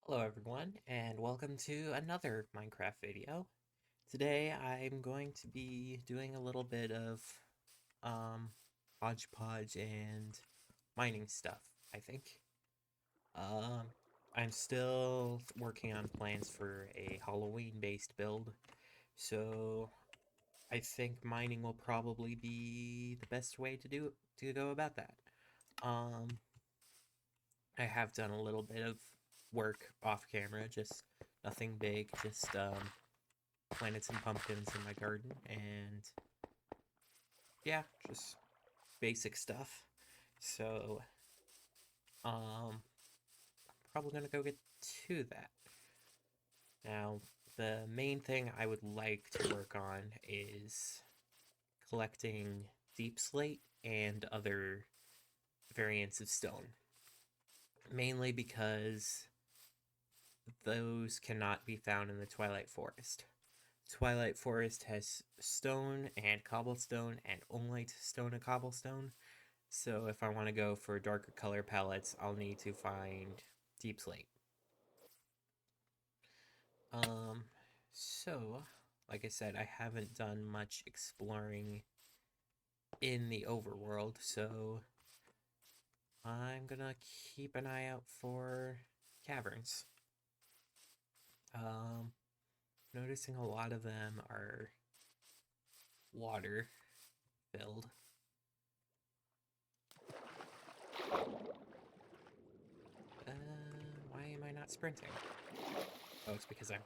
Hello everyone, and welcome to another Minecraft video. Today I'm going to be doing a little bit of um, hodgepodge and mining stuff, I think. Um, I'm still working on plans for a Halloween-based build, so I think mining will probably be the best way to go about that. Um, I have done a little bit of work off camera, just nothing big, just planted some pumpkins in my garden, and yeah, just basic stuff. So, probably gonna go get to that. Now, the main thing I would like to work on is collecting deep slate and other variants of stone. Mainly because those cannot be found in the Twilight Forest. Twilight Forest has stone and cobblestone and only stone and cobblestone. So if I want to go for darker color palettes, I'll need to find deep slate. Um, so, like I said, I haven't done much exploring in the overworld, so I'm gonna keep an eye out for caverns. Um, Noticing a lot of them are water filled. Why am I not sprinting? Oh, it's because I'm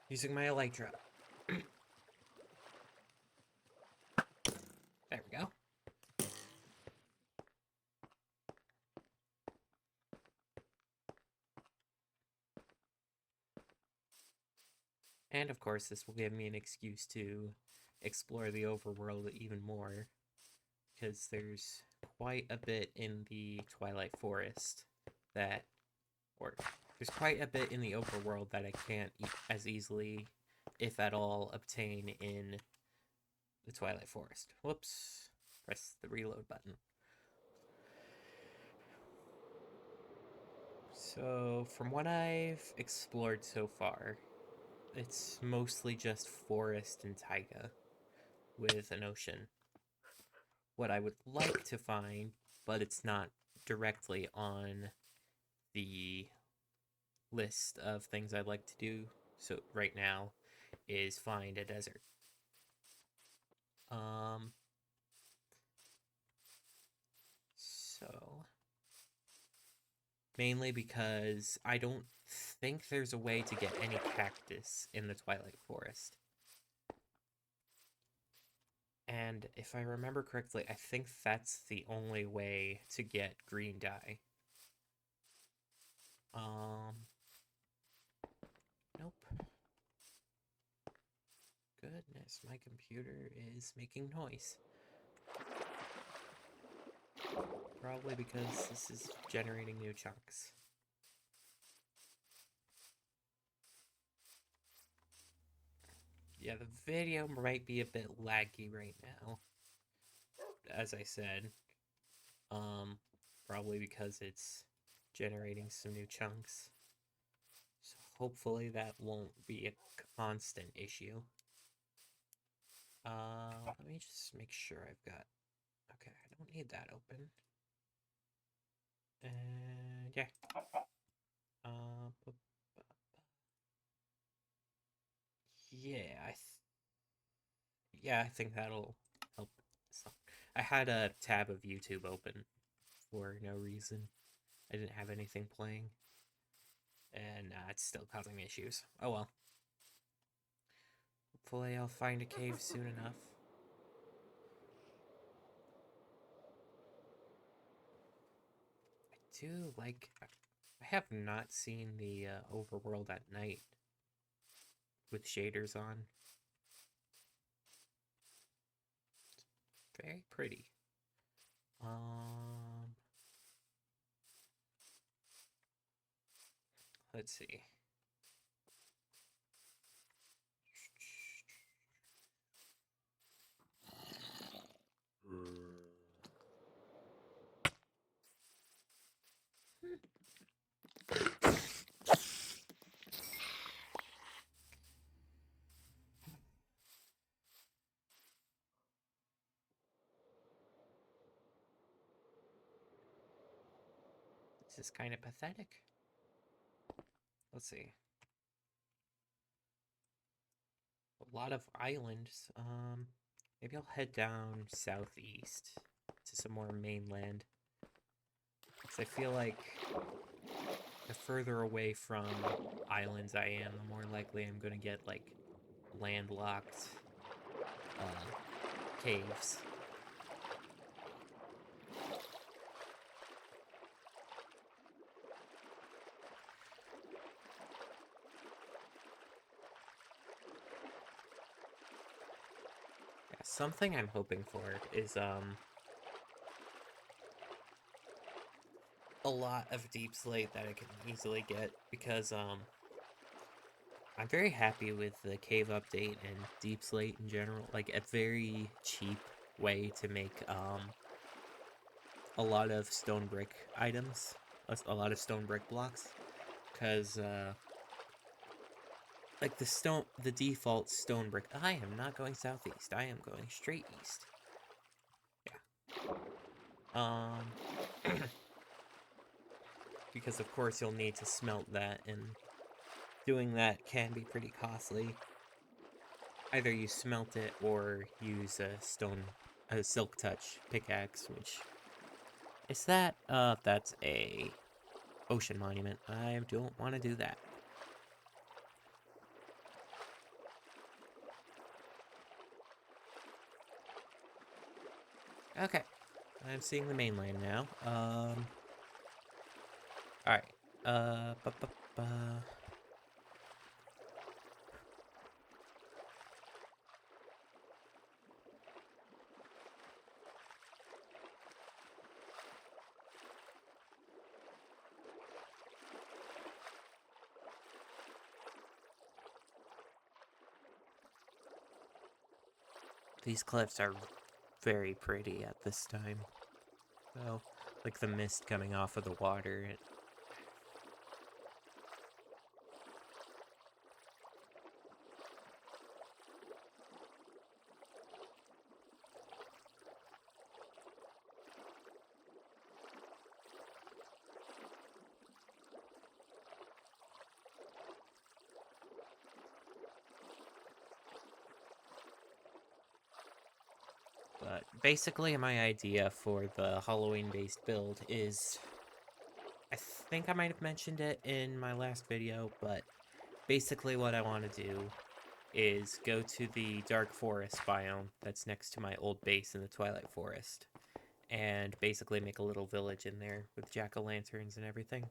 using my elytra. There we go. And of course, this will give me an excuse to explore the overworld even more, because there's quite a bit in the Twilight Forest that, or there's quite a bit in the overworld that I can't as easily, if at all, obtain in the Twilight Forest. Whoops. Press the reload button. So, from what I've explored so far, it's mostly just forest and taiga with an ocean. What I would like to find, but it's not directly on the list of things I'd like to do so right now, is find a desert. Um so mainly because I don't think there's a way to get any cactus in the Twilight Forest. And if I remember correctly, I think that's the only way to get green dye. Um, nope. Goodness, my computer is making noise. Probably because this is generating new chunks. Yeah, the video might be a bit laggy right now. As I said, um, probably because it's generating some new chunks. So hopefully that won't be a constant issue. Let me just make sure I've got... Okay, I don't need that open. And yeah. Uh, yeah, I think that'll help. I had a tab of YouTube open for no reason. I didn't have anything playing, and it's still causing me issues. Oh well. Hopefully I'll find a cave soon enough. I do like... I have not seen the overworld at night with shaders on. Very pretty. Um, let's see. is kind of pathetic. Let's see. A lot of islands. Maybe I'll head down southeast to some more mainland. Because I feel like the further away from islands I am, the more likely I'm going to get, like, landlocked caves. Yeah, something I'm hoping for is, a lot of deep slate that I can easily get, because, I'm very happy with the cave update and deep slate in general. Like, a very cheap way to make, a lot of stone brick items, a lot of stone brick blocks, because, like, the default stone brick, I am not going southeast, I am going straight east. Yeah. Because of course you'll need to smelt that, and doing that can be pretty costly. Either you smelt it or use a silk touch pickaxe, which is that? That's a ocean monument. I don't want to do that. Okay, I'm seeing the mainland now. All right. Uh, bu -bu -bu. These cliffs are very pretty at this time. So, like the mist coming off of the water. But basically, my idea for the Halloween-based build is, I think I might have mentioned it in my last video, but basically what I want to do is go to the Dark Forest biome that's next to my old base in the Twilight Forest, and basically make a little village in there with jack-o'-lanterns and everything.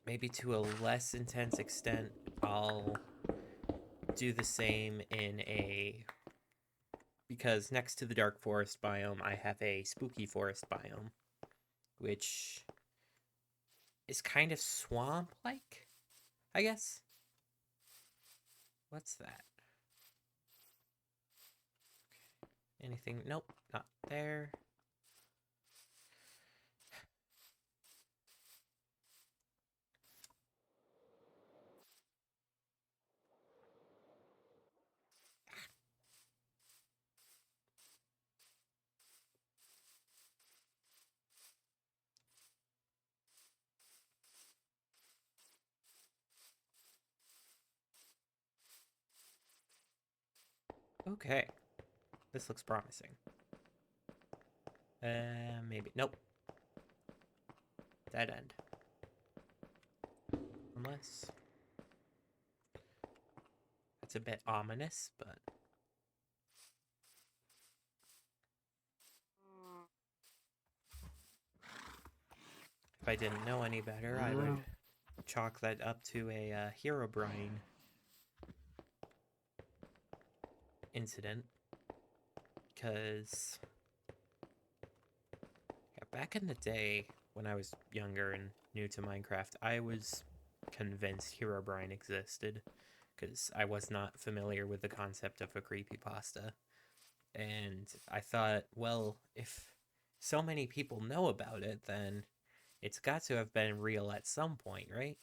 Maybe to a less intense extent, I'll do the same because next to the Dark Forest biome, I have a Spooky Forest biome, which is kind of swamp-like, I guess? What's that? Anything? Nope, not there. Okay, this looks promising. Maybe. Nope. Dead end. Unless... That's a bit ominous, but... If I didn't know any better, I would chalk that up to a Herobrine incident. Because... Yeah, back in the day, when I was younger and new to Minecraft, I was convinced Herobrine existed, because I was not familiar with the concept of a creepypasta. And I thought, well, if so many people know about it, then it's got to have been real at some point, right?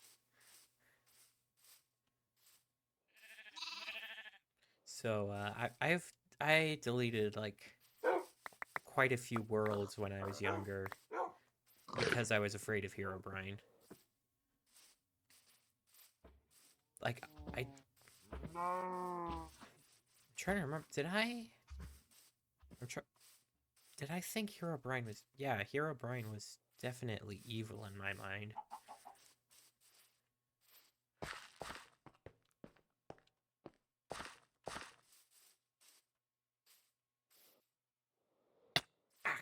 So I deleted like quite a few worlds when I was younger because I was afraid of Herobrine. Like, I'm trying to remember. Did I think Herobrine was? Yeah, Herobrine was definitely evil in my mind. Ah.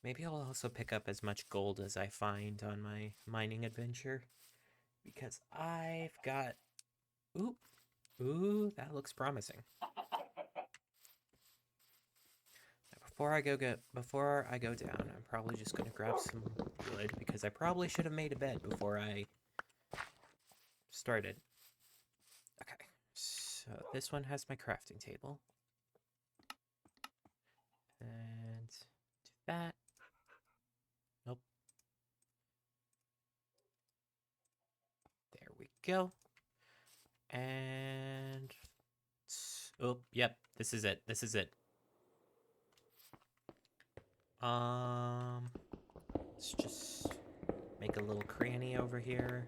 Maybe I'll also pick up as much gold as I find on my mining adventure. Because I've got... Ooh, ooh, that looks promising. Before I go down, I'm probably just gonna grab some wood because I probably should have made a bed before I started. Okay, so this one has my crafting table. And do that. Nope. There we go. And oh, yep, this is it. This is it. Let's just make a little cranny over here.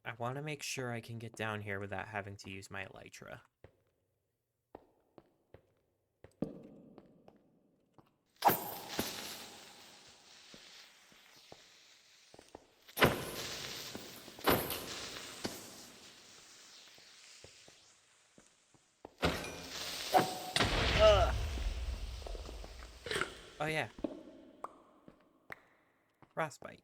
I want to make sure I can get down here without having to use my elytra. Ugh. Oh yeah. Frostbite.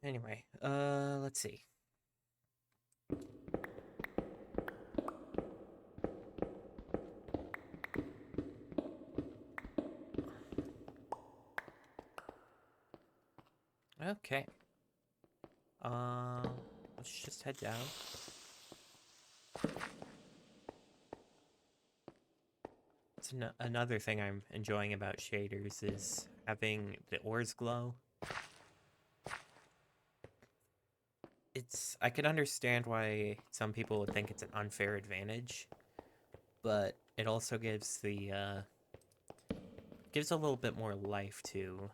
Anyway, let's see. Okay. Let's just head down. It's another thing I'm enjoying about shaders is having the ores glow. I can understand why some people would think it's an unfair advantage, but it also gives gives a little bit more life to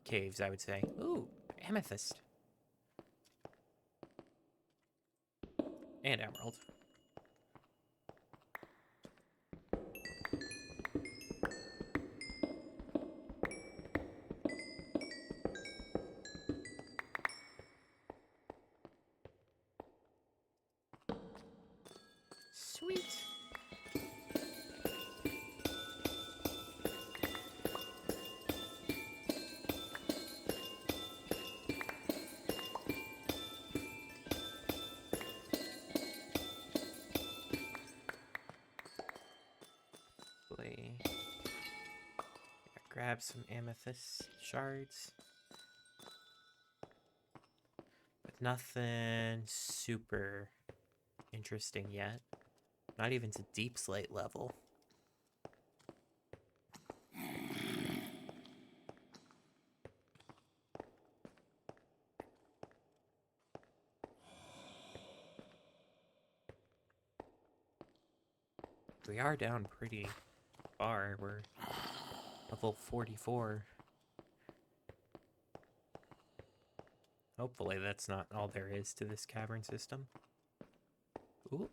caves, I would say. Ooh, amethyst. And emerald. Sweet. Grab some amethyst shards. But nothing super interesting yet. Not even to deep slate level. We are down pretty far. We're level 44. Hopefully that's not all there is to this cavern system. Ooh.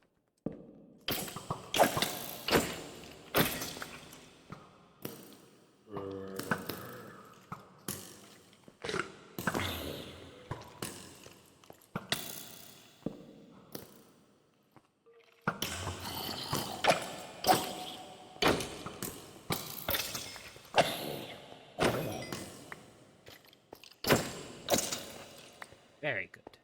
Very good.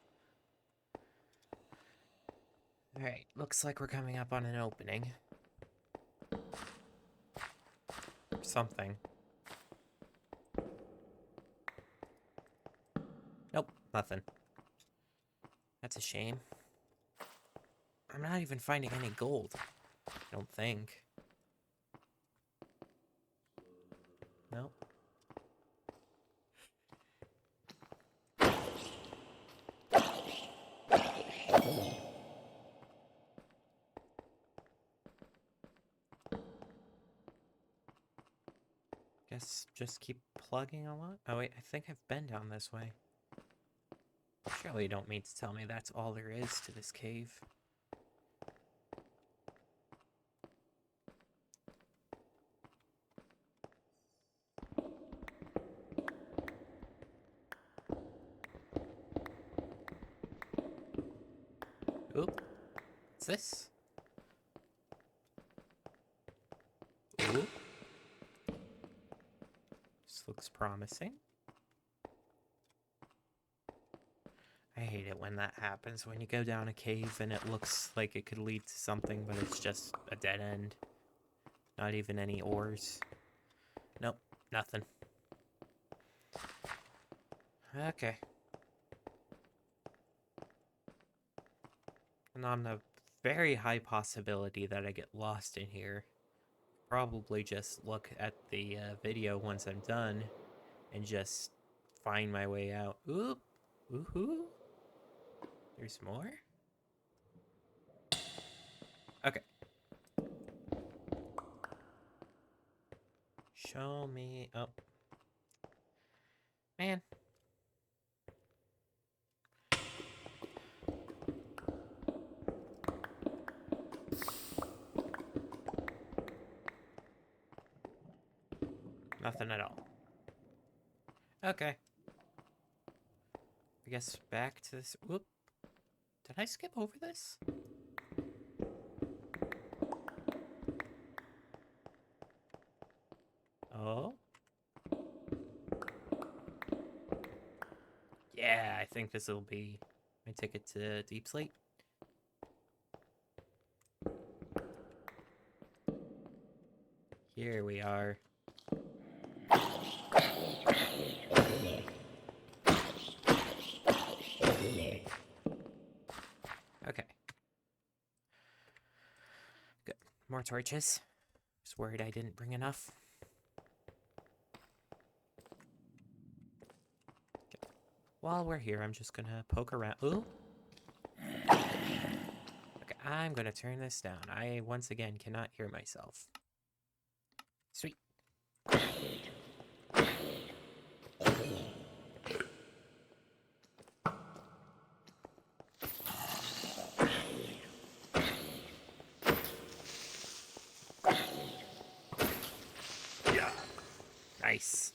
Alright, looks like we're coming up on an opening. Something. Nope, nothing. That's a shame. I'm not even finding any gold. I don't think. Nope. Guess just keep plugging along. Oh wait, I think I've been down this way. Surely you don't mean to tell me that's all there is to this cave. Oop. What's this? Ooh. This looks promising. I hate it when that happens, when you go down a cave and it looks like it could lead to something, but it's just a dead end. Not even any ores. Nope, nothing. Okay. And on the very high possibility that I get lost in here, probably just look at the video once I'm done and just find my way out. Oop! Woohoo! There's more? Okay. Show me. Oh. Man. Nothing at all. Okay. I guess back to this. Whoop. Did I skip over this? Oh. Yeah, I think this will be my ticket to Deep Slate. Here we are. Okay. Good. More torches. Just worried I didn't bring enough. Okay. While we're here, I'm just gonna poke around. Ooh. Okay, I'm gonna turn this down. I, once again, cannot hear myself. Sweet. Nice.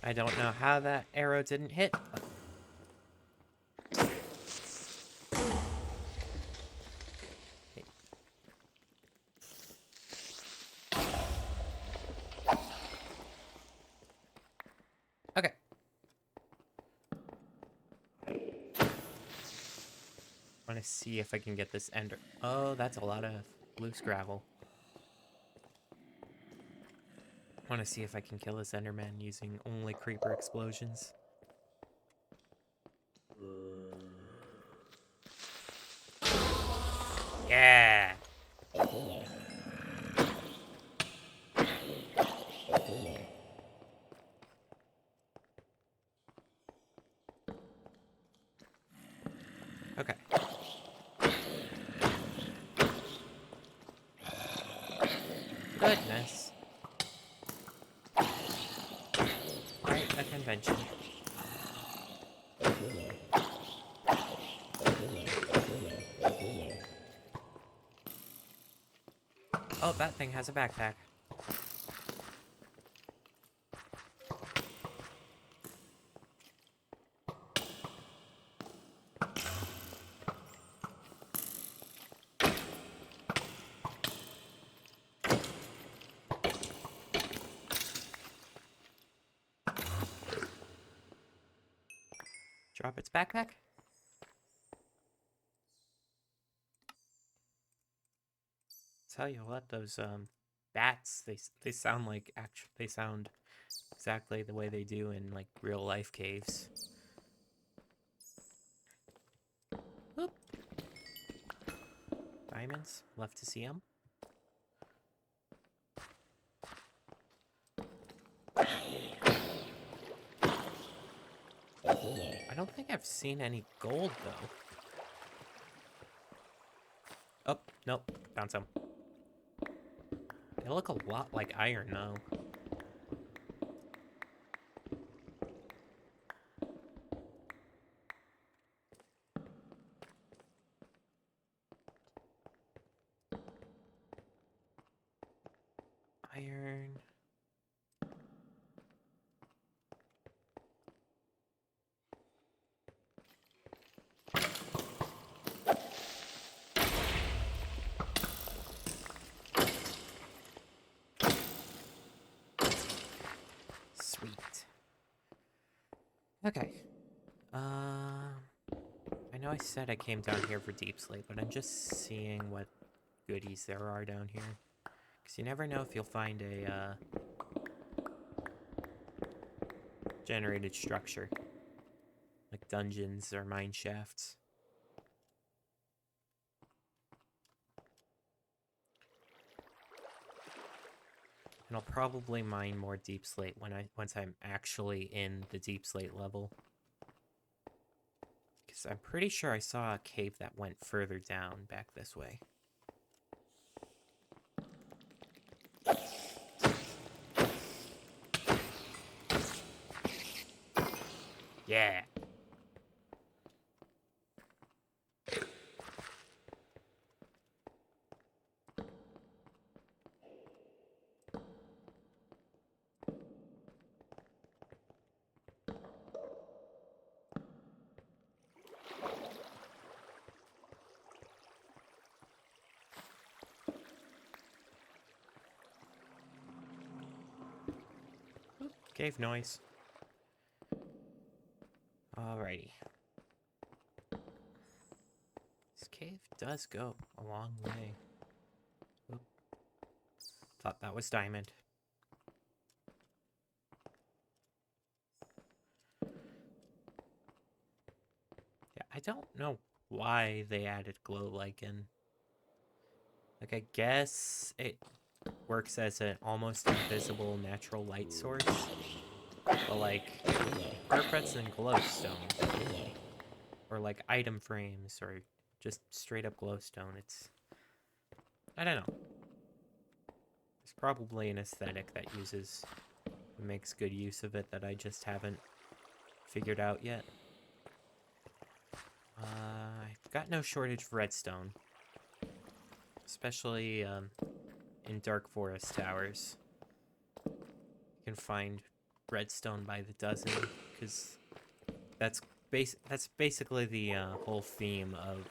I don't know how that arrow didn't hit. Okay. I want to see if I can get this ender. Oh, that's a lot of loose gravel. I want to see if I can kill this enderman using only creeper explosions. Yeah. Okay. Goodness. Quite a convention. Oh, that thing has a backpack. Drop its backpack. Tell you what, those bats, they sound like they sound exactly the way they do in like real life caves. Oop. Diamonds, love to see them. I don't think I've seen any gold, though. Oh, nope. Found some. They look a lot like iron, though. Iron. Sweet. Okay. I know I said I came down here for deep slate, but I'm just seeing what goodies there are down here. Because you never know if you'll find a, generated structure. Like dungeons or mine shafts. And I'll probably mine more deep slate once I'm actually in the deep slate level. Because I'm pretty sure I saw a cave that went further down back this way. Yeah! Cave noise. Alrighty. This cave does go a long way. Oop. Thought that was diamond. Yeah, I don't know why they added glow lichen. Like, I guess it works as an almost invisible natural light source. But like, carpets and glowstone. Or like item frames, or just straight up glowstone. I don't know. There's probably an aesthetic that makes good use of it that I just haven't figured out yet. I've got no shortage of redstone. Especially in Dark Forest towers. You can find redstone by the dozen, because that's basically the whole theme of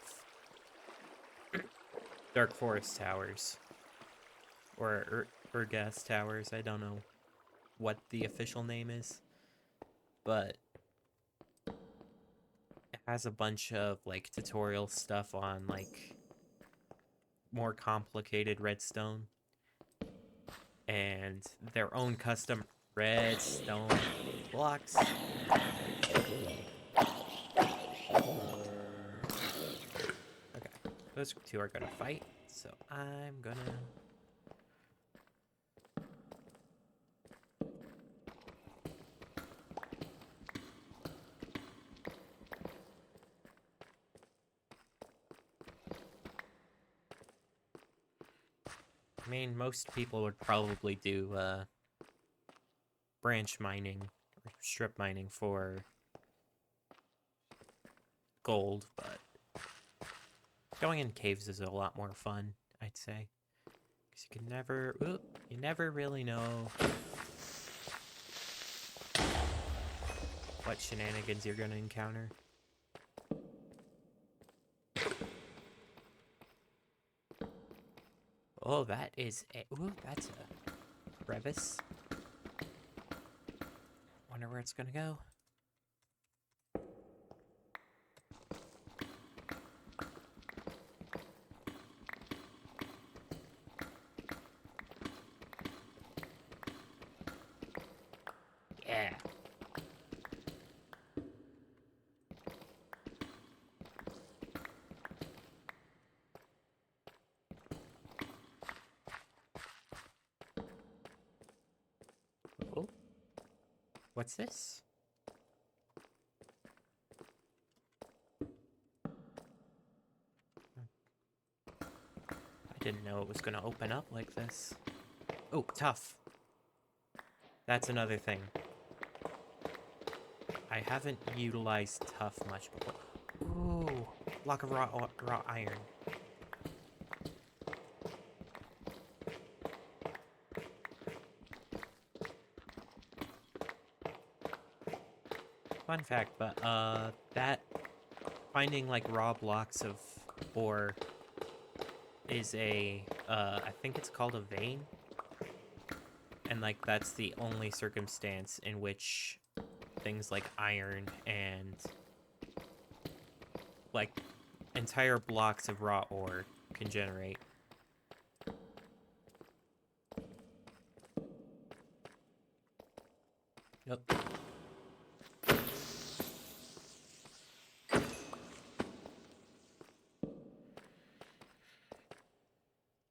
Dark Forest towers. Or Urgas towers, I don't know what the official name is. But it has a bunch of like tutorial stuff on like more complicated redstone. And their own custom redstone blocks. Okay, those two are gonna fight, so I'm gonna... I mean, most people would probably do branch mining or strip mining for gold, but going in caves is a lot more fun, I'd say. Because you never really know what shenanigans you're gonna encounter. Oh, that's a crevice. Wonder where it's gonna go. Yeah. Oh. What's this? didn't know it was gonna open up like this. Oh, tough. That's another thing. I haven't utilized tough much before. Ooh, block of raw iron. Fun fact, but that finding like raw blocks of ore is a I think it's called a vein, and like that's the only circumstance in which things like iron and like entire blocks of raw ore can generate. Yep.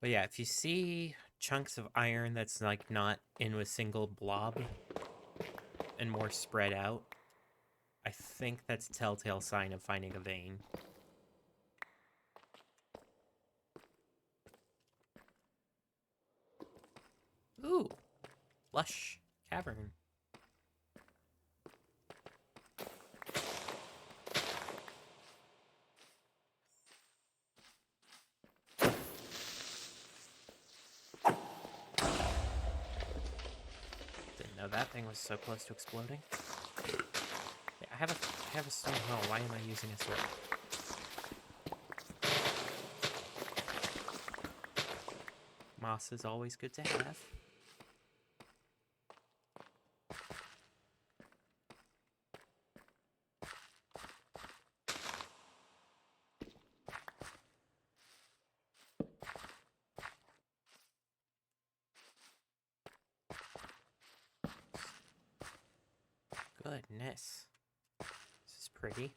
But yeah, if you see chunks of iron that's like not in a single blob and more spread out, I think that's a telltale sign of finding a vein. Ooh, lush cavern. Didn't know that thing was so close to exploding. Yeah, I have a stone hoe. Why am I using a sword? Moss is always good to have. Goodness. This is pretty.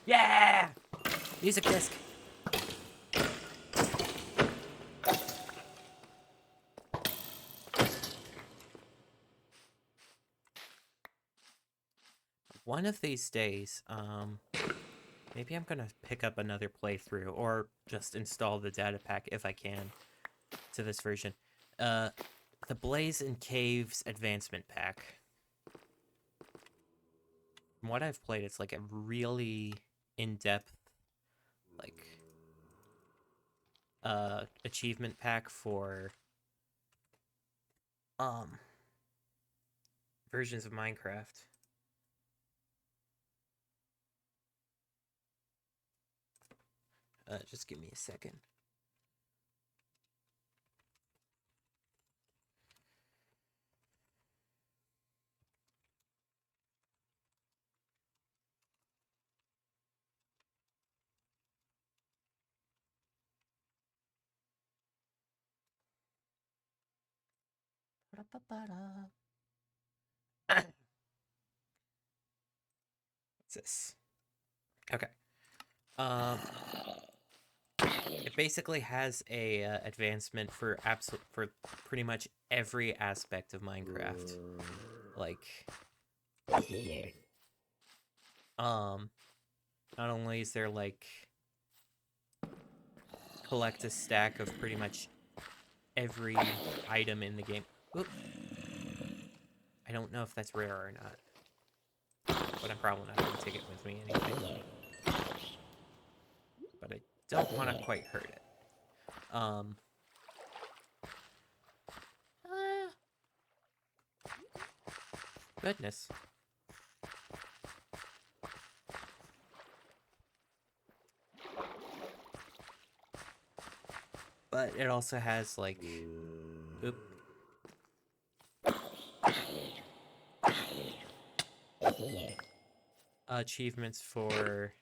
Yeah! Music disc. One of these days, maybe I'm gonna pick up another playthrough or just install the data pack if I can to this version. The Blaze and Caves Advancement Pack. From what I've played, it's like a really in-depth, like, achievement pack for, versions of Minecraft. Just give me a second. What's this? Okay. It basically has a advancement for pretty much every aspect of Minecraft. Like, not only is there like collect a stack of pretty much every item in the game. Oop. I don't know if that's rare or not, but I'm probably not going to take it with me anyway. But I don't want to quite hurt it. Goodness. But it also has like, oop. Achievements for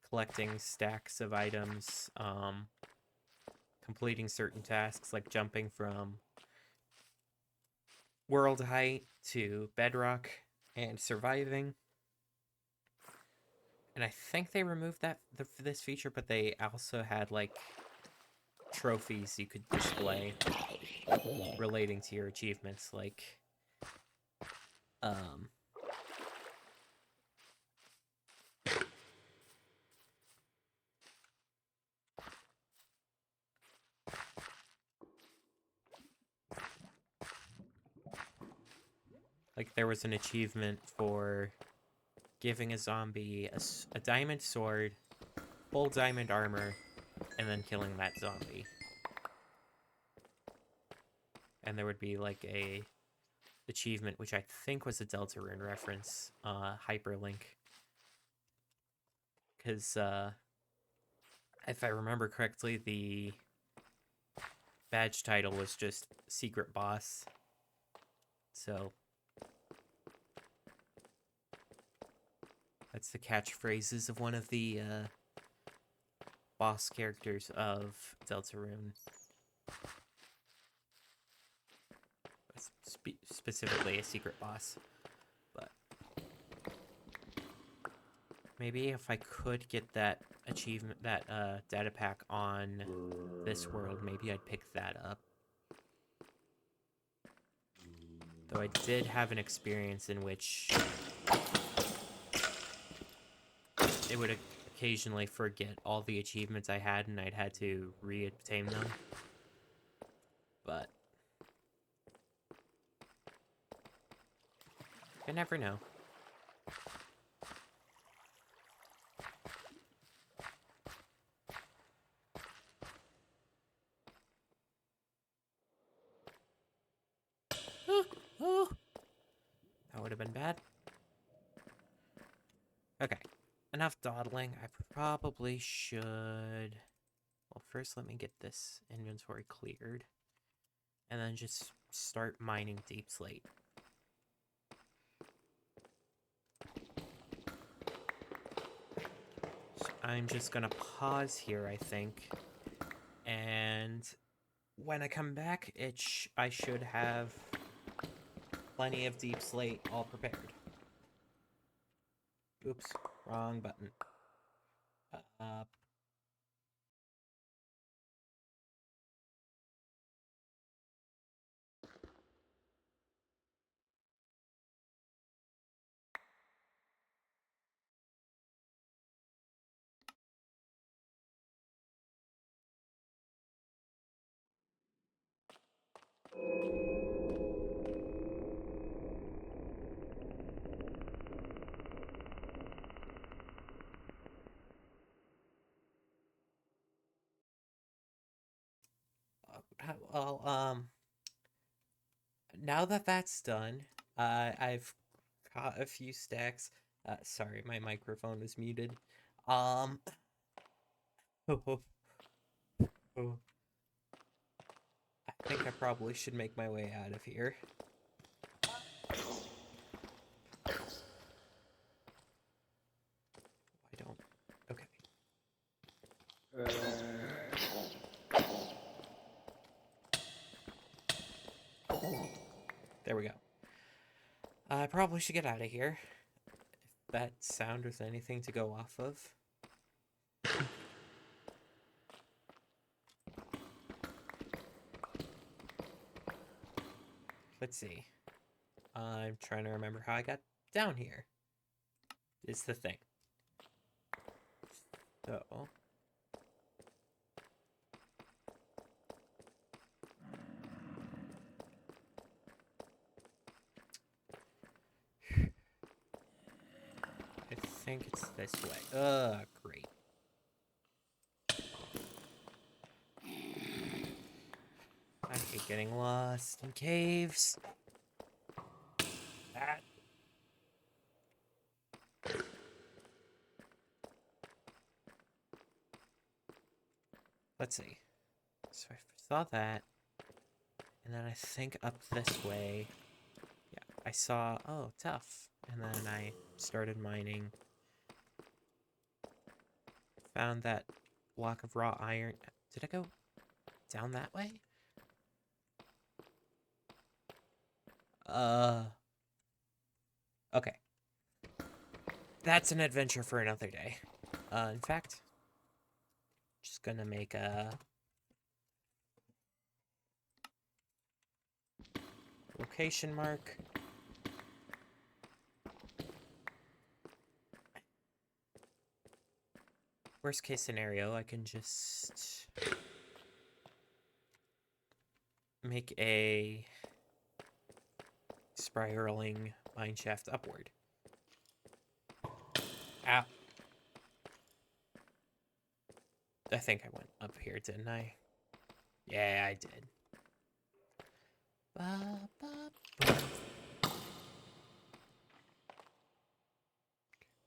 collecting stacks of items, completing certain tasks like jumping from world height to bedrock and surviving. And I think they removed this feature, but they also had like trophies you could display relating to your achievements, um like there was an achievement for giving a zombie a diamond sword, full diamond armor, and then killing that zombie. And there would be like a achievement, which I think was a Deltarune reference, hyperlink. Because if I remember correctly, the badge title was just Secret Boss. So that's the catchphrases of one of the boss characters of Deltarune. Specifically a secret boss. But maybe if I could get that achievement, that data pack on this world, maybe I'd pick that up. Though I did have an experience in which it would occasionally forget all the achievements I had and I'd had to re-obtain them. But I never know. Oh, that would have been bad. Okay, enough dawdling. I probably should... Well, first let me get this inventory cleared. And then just start mining deep slate. So I'm just gonna pause here, I think. And when I come back, I should have plenty of deep slate all prepared. Oops, wrong button. Well, now that that's done, I've caught a few stacks. Sorry, my microphone was muted. Oh, oh, oh. I think I probably should make my way out of here. I don't... Okay. There we go. I probably should get out of here. If that sound was anything to go off of. Let's see. I'm trying to remember how I got down here. Is the thing. So... I think it's this way. Great. I hate getting lost in caves. That. Let's see. So I saw that. And then I think up this way. Yeah, I saw, oh, tough. And then I started mining. Found that block of raw iron. Did I go down that way? Okay. That's an adventure for another day. In fact, just gonna make a location mark. Worst case scenario, I can just make a spiraling mineshaft upward. Ow. I think I went up here, didn't I? Yeah, I did.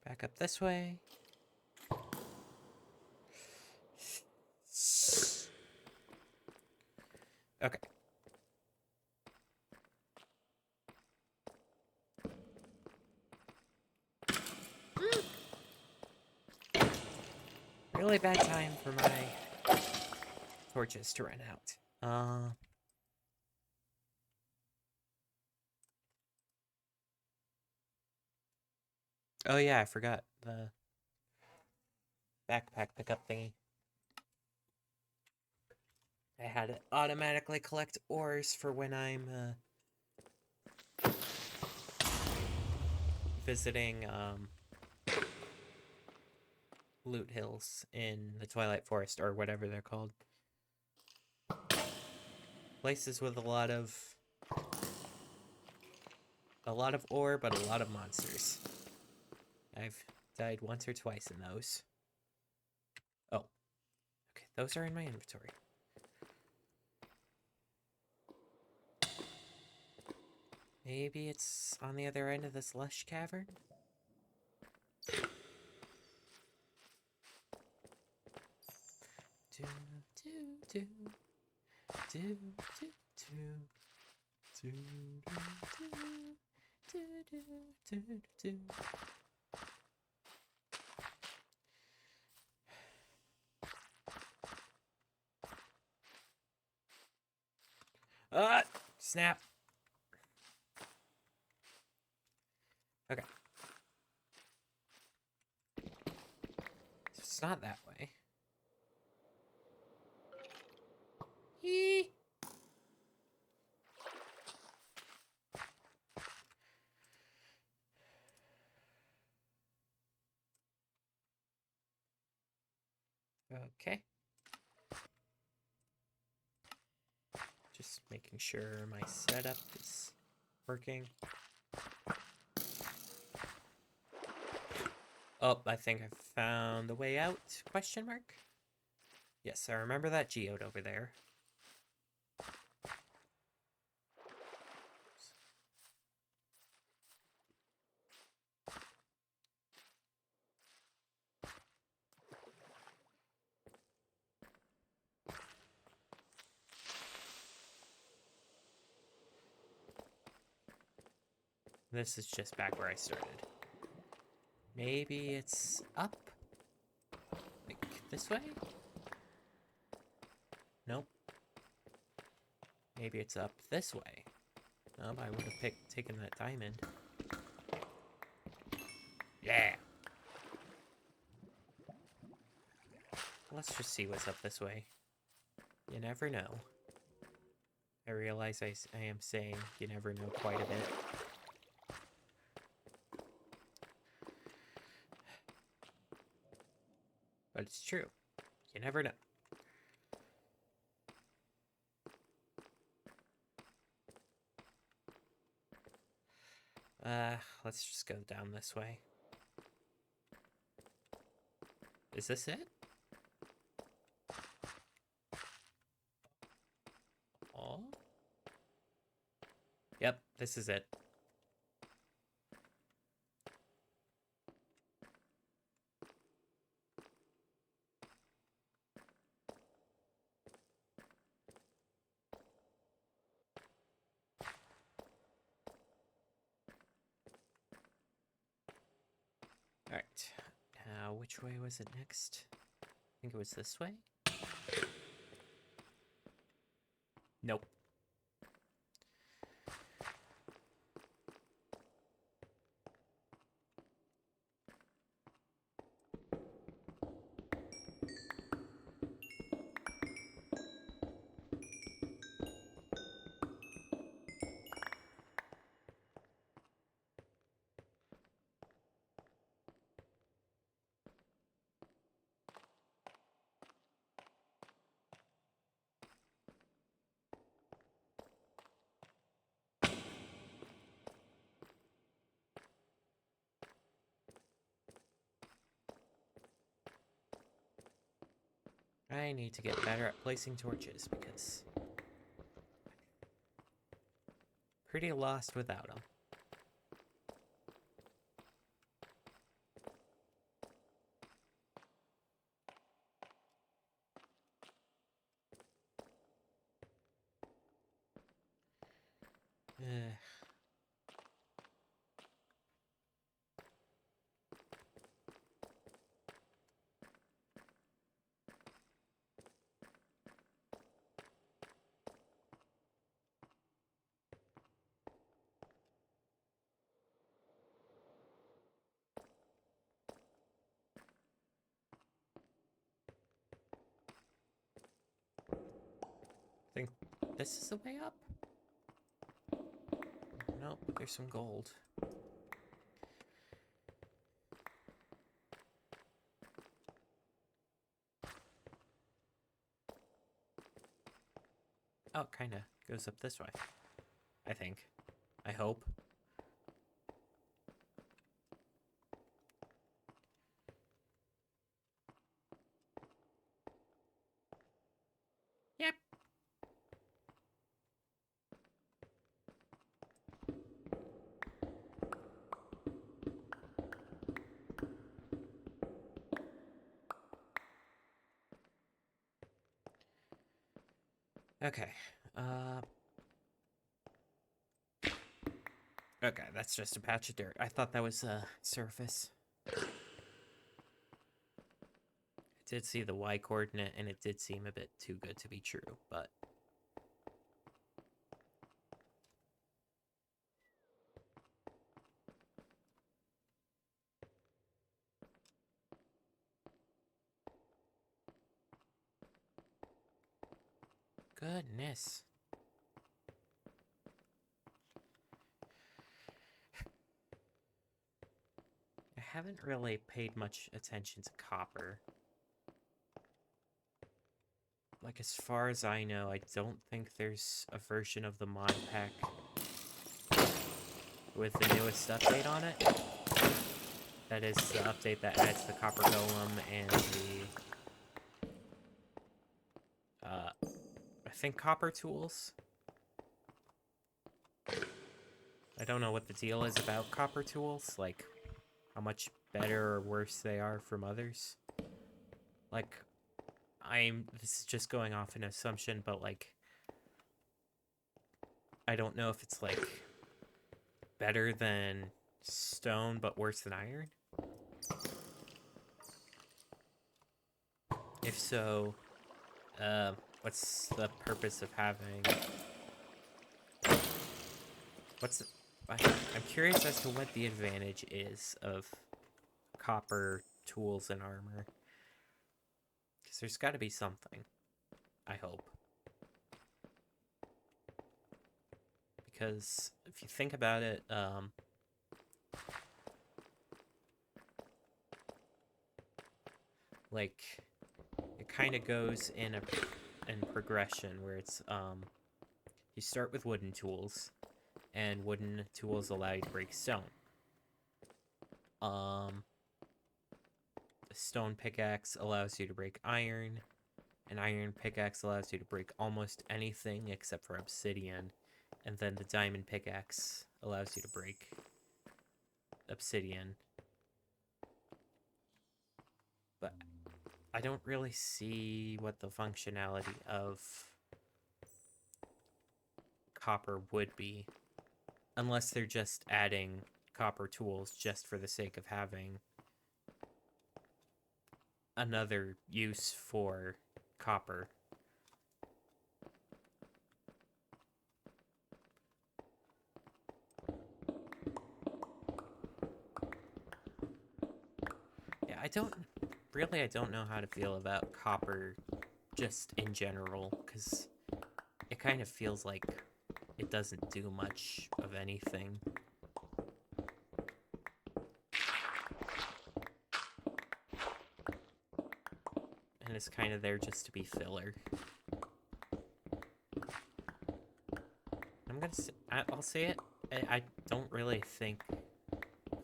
Back up this way. Okay. Really bad time for my torches to run out. Oh yeah, I forgot the backpack pickup thingy. I had it automatically collect ores for when I'm visiting loot hills in the Twilight Forest or whatever they're called. Places with a lot of ore, but a lot of monsters. I've died once or twice in those. Oh. Okay, those are in my inventory. Maybe it's on the other end of this lush cavern? Do, do, do. Do, do, do. Do, do, do. Do, do, do, do. Snap. Okay. It's not that way. Eee. Okay. Just making sure my setup is working. Oh, I think I found the way out, question mark? Yes, I remember that geode over there. This is just back where I started. Maybe it's up? Like this way? Nope. Maybe it's up this way. Nope, I would have taken that diamond. Yeah! Let's just see what's up this way. You never know. I realize I am saying you never know quite a bit. But it's true. You never know. Let's just go down this way. Is this it? Oh? Yep, this is it. Alright. Now, which way was it next? I think it was this way? Nope. I need to get better at placing torches because I'm pretty lost without them. Eh. I think this is the way up? Nope, there's some gold. Oh, it kinda goes up this way. I think. I hope. Yep. Okay. Okay, that's just a patch of dirt. I thought that was surface. I did see the Y coordinate, and it did seem a bit too good to be true, but... Goodness. I haven't really paid much attention to copper. Like, as far as I know, I don't think there's a version of the mod pack with the newest update on it. That is the update that adds the copper golem and the... I think copper tools? I don't know what the deal is about copper tools, like, how much better or worse they are from others. Like, this is just going off an assumption, but, like, I don't know if it's, like, better than stone, but worse than iron. If so, what's the purpose of having... I'm curious as to what the advantage is of copper tools and armor. Because there's got to be something. I hope. Because if you think about it, like, it kind of goes in progression where it's, you start with wooden tools, and wooden tools allow you to break stone. The stone pickaxe allows you to break iron. An iron pickaxe allows you to break almost anything except for obsidian. And then the diamond pickaxe allows you to break obsidian. But I don't really see what the functionality of copper would be. Unless they're just adding copper tools just for the sake of having another use for copper. Yeah, I don't know how to feel about copper just in general, because it kind of feels like it doesn't do much of anything. And it's kind of there just to be filler. I'll say it, I don't really think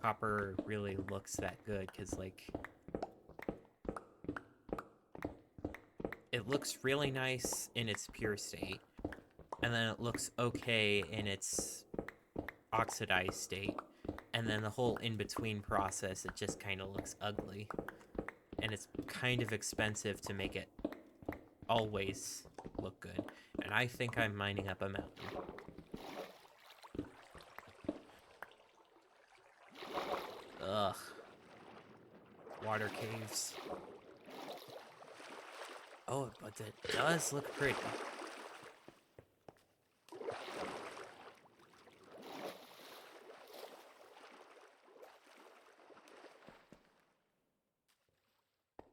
copper really looks that good, because, like, it looks really nice in its pure state, and then it looks okay in its oxidized state, and then the whole in-between process, it just kind of looks ugly. And it's kind of expensive to make it always look good. And I think I'm mining up a mountain. Ugh. Water caves. Oh, but it does look pretty.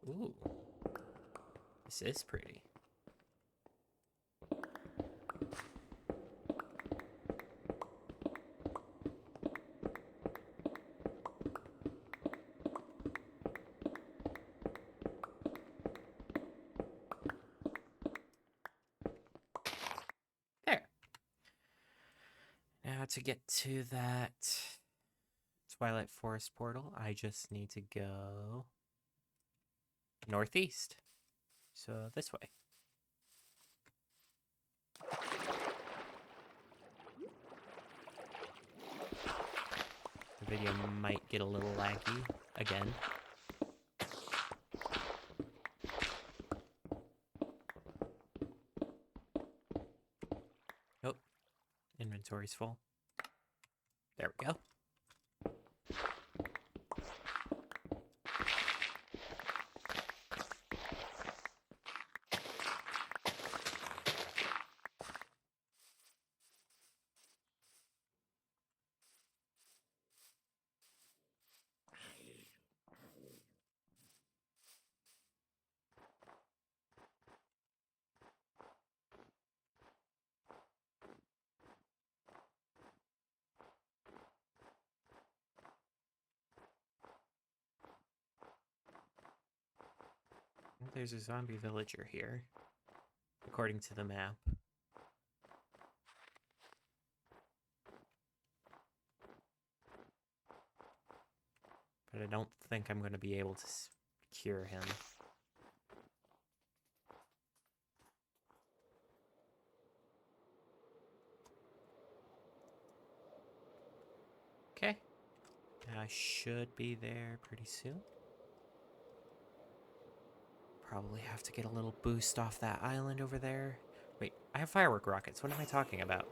Ooh. This is pretty. There. Now to get to that Twilight Forest portal, I just need to go northeast. So this way. The video might get a little laggy again. Oh, inventory's full. There we go. There's a zombie villager here, according to the map. But I don't think I'm going to be able to cure him. Okay. I should be there pretty soon. Probably have to get a little boost off that island over there. Wait, I have firework rockets. What am I talking about?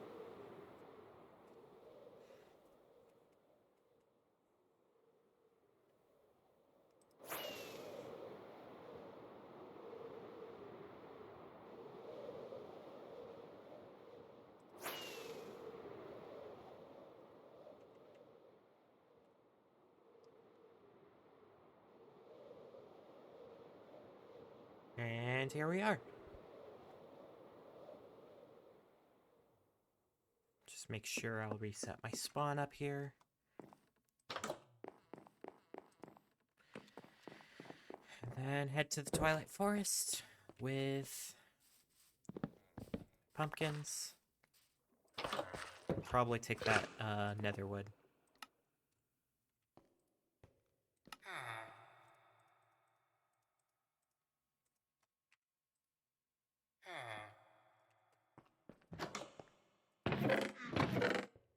And here we are. Just make sure I'll reset my spawn up here. And then head to the Twilight Forest with pumpkins. Probably take that netherwood.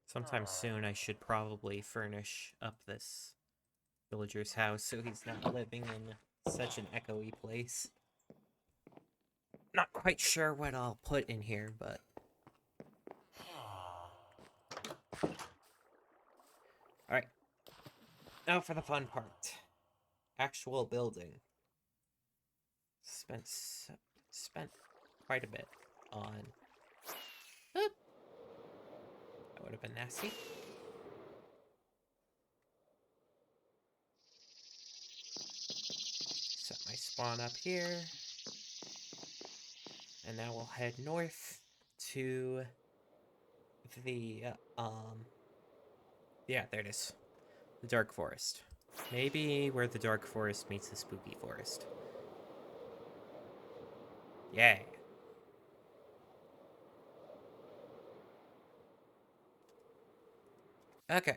Sometime soon I should probably furnish up this villager's house so he's not living in such an echoey place. Not quite sure what I'll put in here, but... Alright. Now for the fun part. Actual building. Spent quite a bit on... Oop. That would have been nasty. Set my spawn up here. And now we'll head north to the, yeah, there it is. The Dark Forest. Maybe where the Dark Forest meets the Spooky Forest. Yeah. Okay.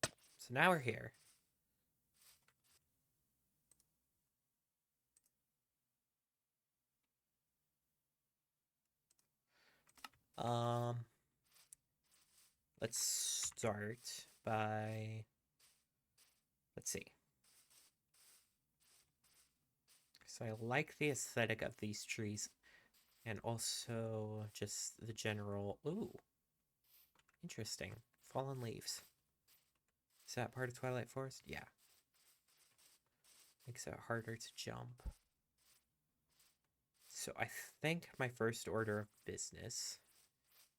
So now we're here. Um, let's start by, let's see. So I like the aesthetic of these trees and also just the general, ooh, interesting. Fallen leaves. Is that part of Twilight Forest? Yeah. Makes it harder to jump. So I think my first order of business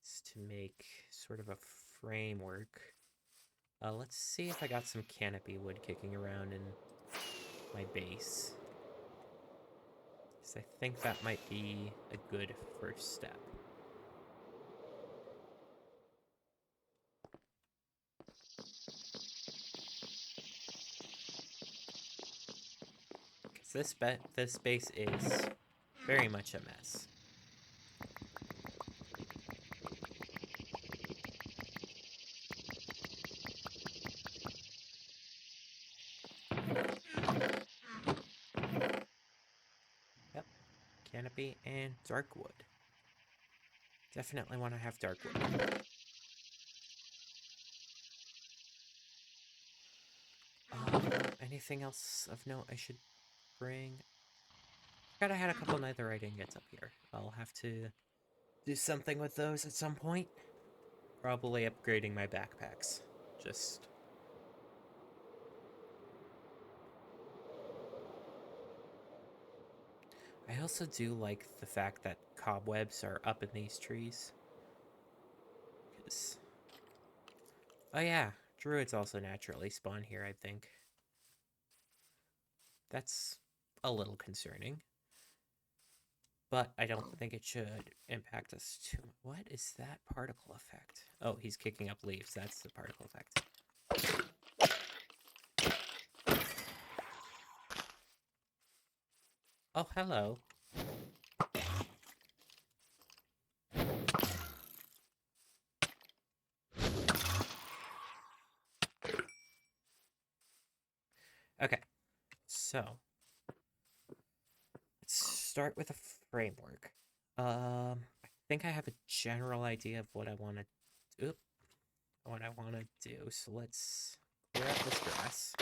is to make sort of a framework. Let's see if I got some canopy wood kicking around in my base. So I think that might be a good first step. Because this base is very much a mess. Yep, canopy and dark wood. Definitely want to have dark wood. Anything else of note I should bring? Forgot I had a couple netherite ingots up here. I'll have to do something with those at some point. Probably upgrading my backpacks. Just... I also do like the fact that cobwebs are up in these trees. Because... Oh yeah, druids also naturally spawn here, I think. That's a little concerning. But I don't think it should impact us too much. What is that particle effect? Oh, he's kicking up leaves. That's the particle effect. Oh, hello. Okay, so let's start with a framework. I think I have a general idea of what I want to. Oop, what I want to do. So let's clear out this grass.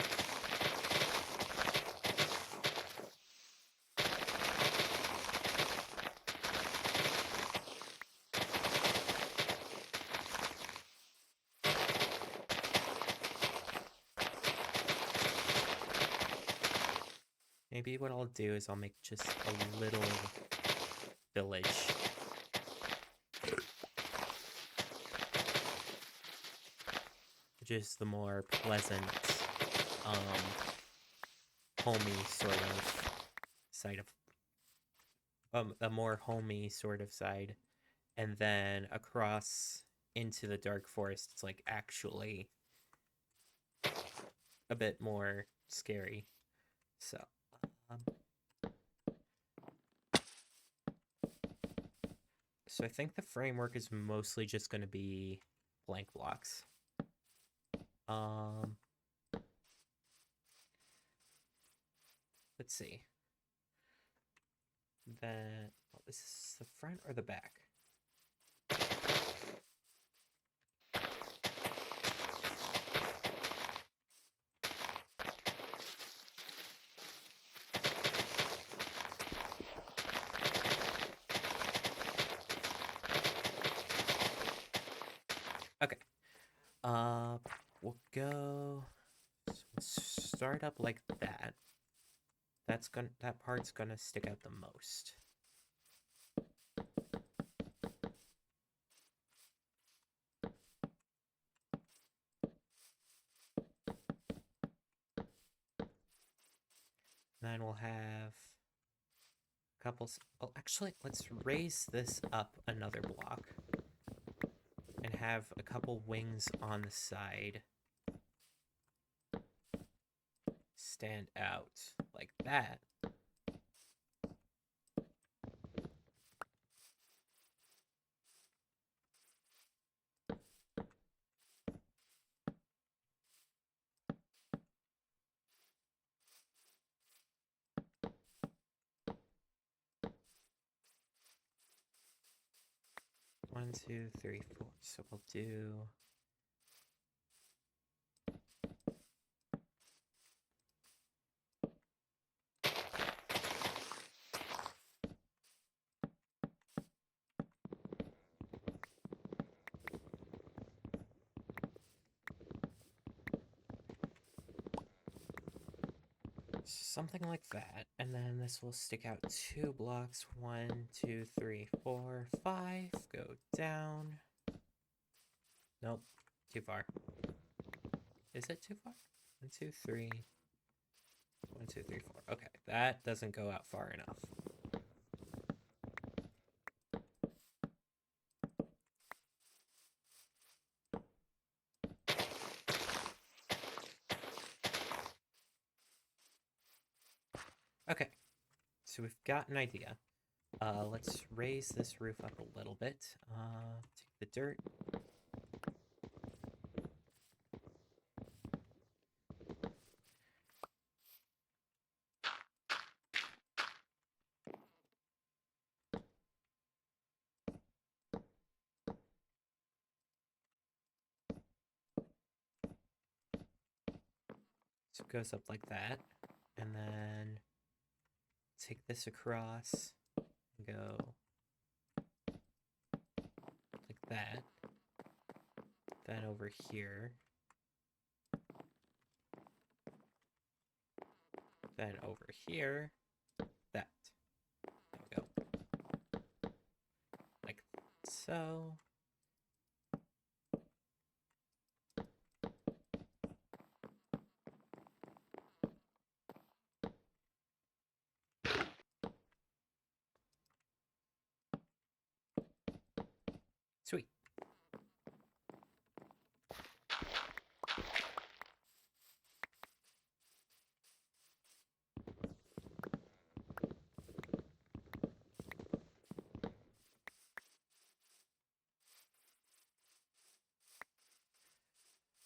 Maybe what I'll do is I'll make just a little village. Which is the more pleasant, homey sort of side of... a more homey sort of side. And then across into the dark forest, it's like actually a bit more scary. So, um, so I think the framework is mostly just going to be blank blocks. Um, let's see. Then, well, is this the front or the back? Okay. We'll go. So let's start up like that. That part's gonna stick out the most. Then we'll have a couple. Oh, actually, let's raise this up another block and have a couple wings on the side stand out like that. 1, 2, 3, 4. So we'll do something like that, and then this will stick out 2 blocks. 1, 2, 3, 4, 5. Go down. Nope, too far. Is it too far? 1, 2, 3. 1, 2, 3, 4. Okay, that doesn't go out far enough. Okay, so we've got an idea. Let's raise this roof up a little bit. Take the dirt. So it goes up like that. And then take this across and go like that. Then over here. Then over here. That. There we go. Like so. Sweet.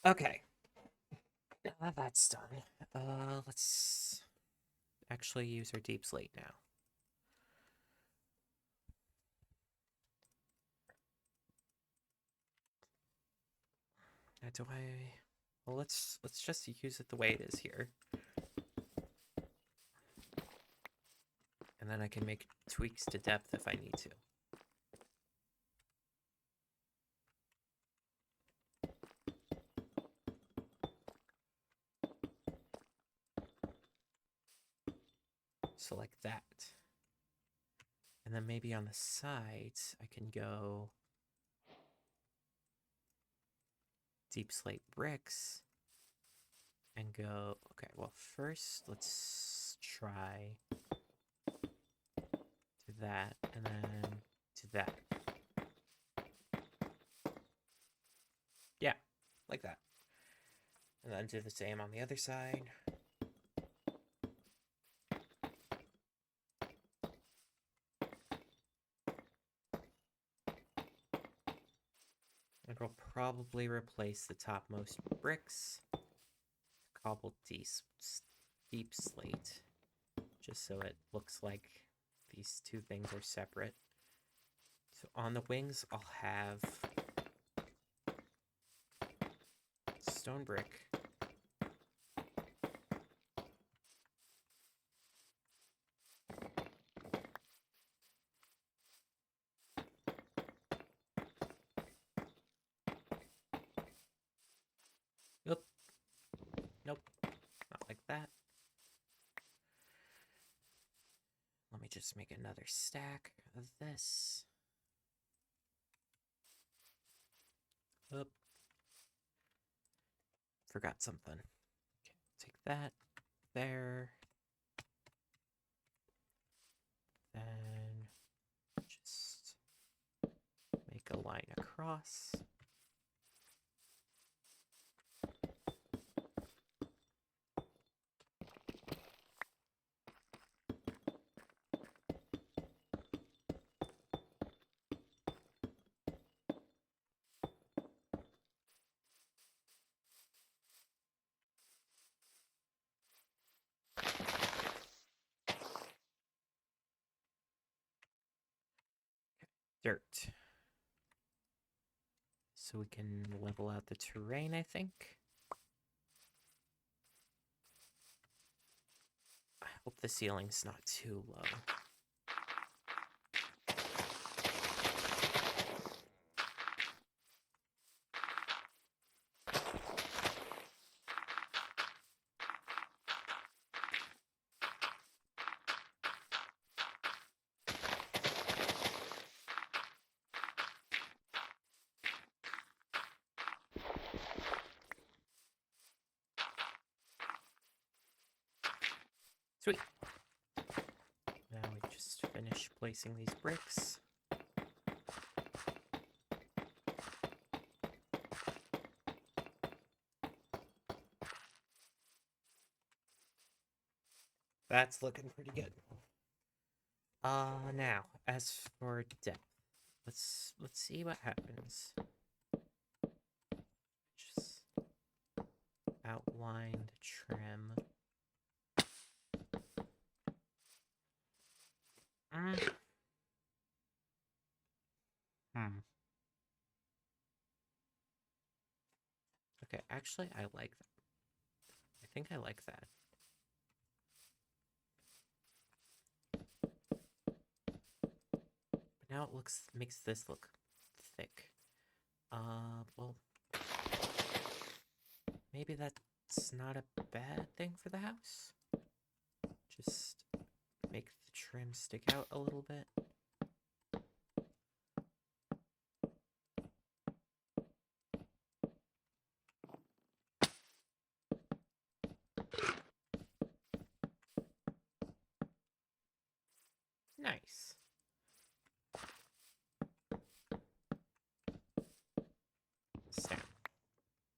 Okay. Now that that's done, let's actually use our deep slate now. Now do I... Well, let's just use it the way it is here. And then I can make tweaks to depth if I need to. So like that. And then maybe on the sides, I can go deep slate bricks and go, okay, well, first let's try to that and then to that. Yeah, like that. And then do the same on the other side. And we'll probably replace the topmost bricks, cobbled deep slate, just so it looks like these two things are separate. So on the wings, I'll have stone brick. Nope. Nope. Not like that. Let me just make another stack of this. Oop. Forgot something. Okay, take that there. Then just make a line across. Dirt. so we can level out the terrain, I think. I hope the ceiling's not too low. Sweet. Now we just finish placing these bricks. That's looking pretty good. Now, as for depth, let's see what happens. Just outline the trim. Okay, actually, I like that. I think I like that. But now it makes this look thick. Well, maybe that's not a bad thing for the house. Just make the trim stick out a little bit. Nice. Snap.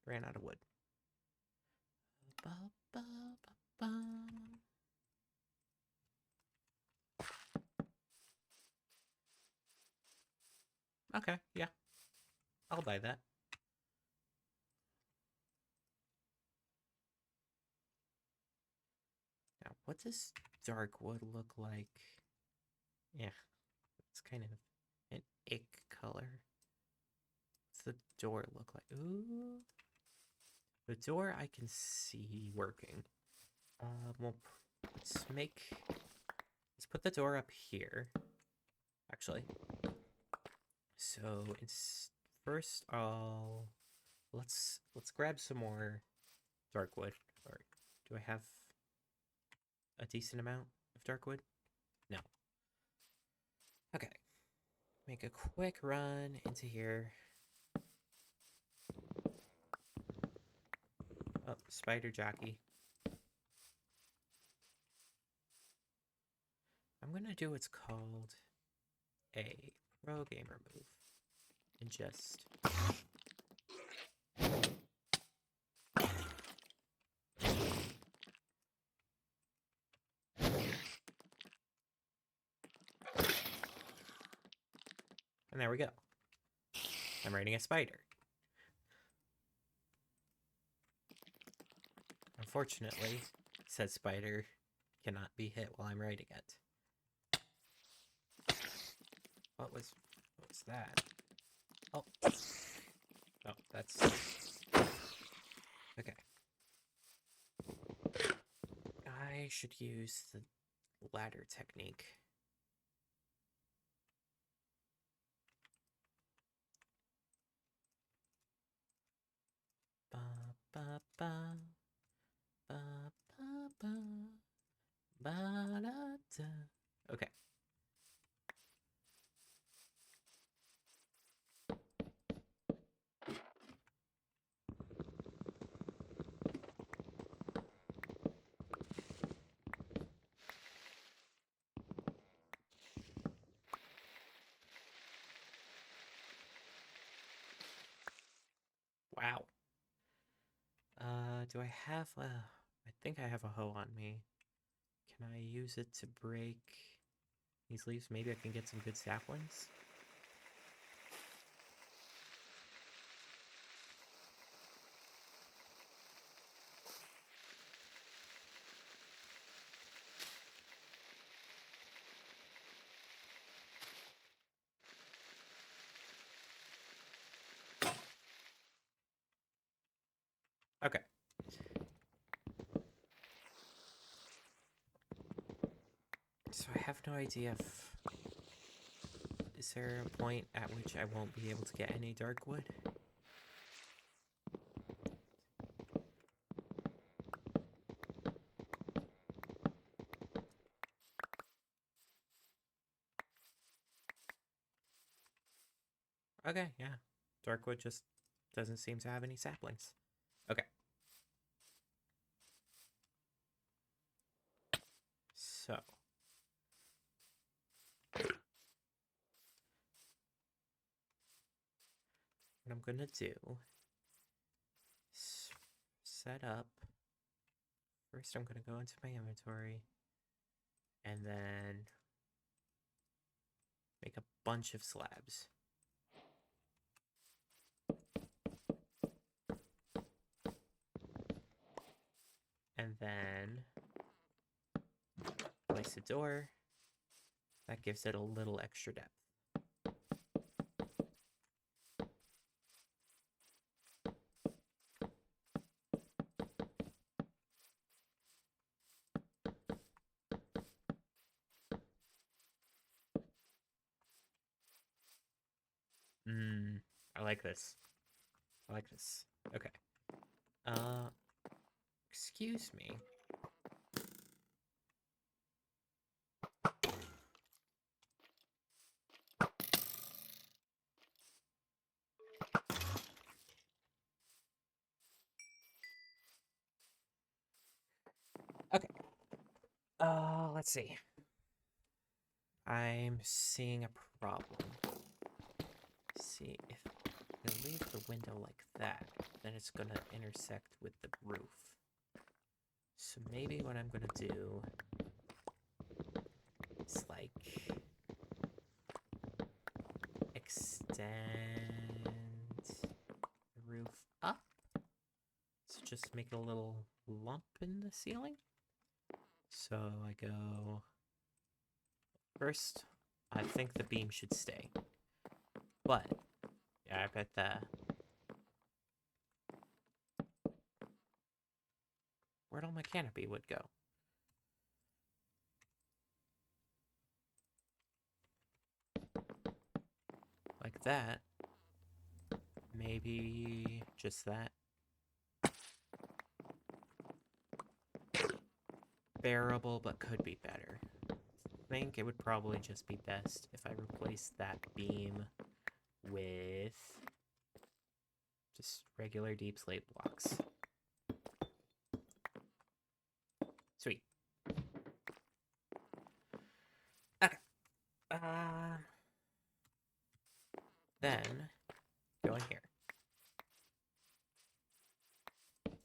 Ran out of wood. Okay, yeah. I'll buy that. Now, what does dark wood look like? Yeah, it's kind of an ick color. What's the door look like? Ooh. The door I can see working. Well, let's put the door up here. Actually. So first let's grab some more dark wood. Or do I have a decent amount of dark wood? No. Okay. Make a quick run into here. Oh, spider jockey. I'm gonna do what's called a pro gamer move. And just... And there we go. I'm riding a spider. Unfortunately, said spider cannot be hit while I'm riding it. What was that? Oh. Oh, that's... Okay. I should use the ladder technique. Ba ba ba ba ba ba ba da da. Okay. Wow. Do I have a... I think I have a hoe on me. Can I use it to break these leaves? Maybe I can get some good saplings? Okay. So I have no idea if... Is there a point at which I won't be able to get any dark wood? Okay, yeah. Darkwood just doesn't seem to have any saplings. Okay. So. What I'm gonna do is set up. First, I'm gonna go into my inventory and then make a bunch of slabs. And then place a door. That gives it a little extra depth. I like this. I like this. Okay. Excuse me. Okay. Let's see. I'm seeing a problem. See, if I leave the window like that, then it's gonna intersect with the roof. So maybe what I'm gonna do is like extend the roof up. So just make a little lump in the ceiling. So I go first. I think the beam should stay, but yeah, I bet that. Where'd all my canopy wood go? Like that. Maybe just that. Bearable, but could be better. I think it would probably just be best if I replace that beam with just regular deep slate blocks. Sweet. Okay. Then go in here.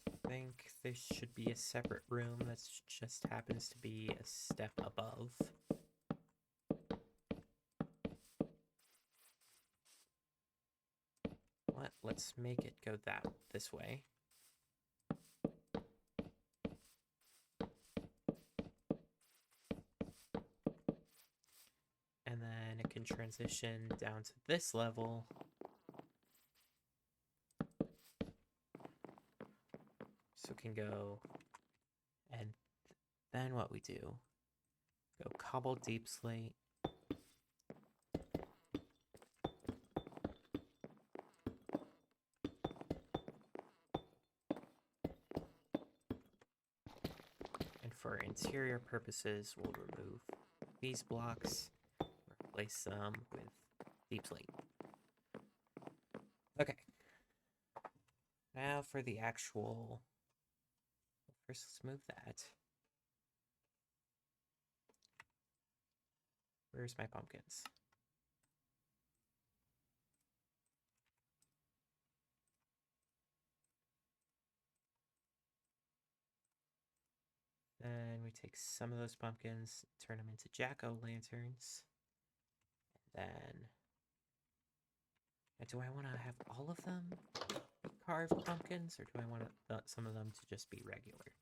I think there should be a separate room that just happens to be a step above. Let's make it go this way. And then it can transition down to this level. So it can go, and then what we do, go cobble deep slate. And for interior purposes, we'll remove these blocks, replace them with deep slate. Okay. Now for the actual... First, let's move that. Where's my pumpkins? Then we take some of those pumpkins, turn them into jack-o'-lanterns. Then... Do I want to have all of them carved pumpkins, or do I want some of them to just be regular?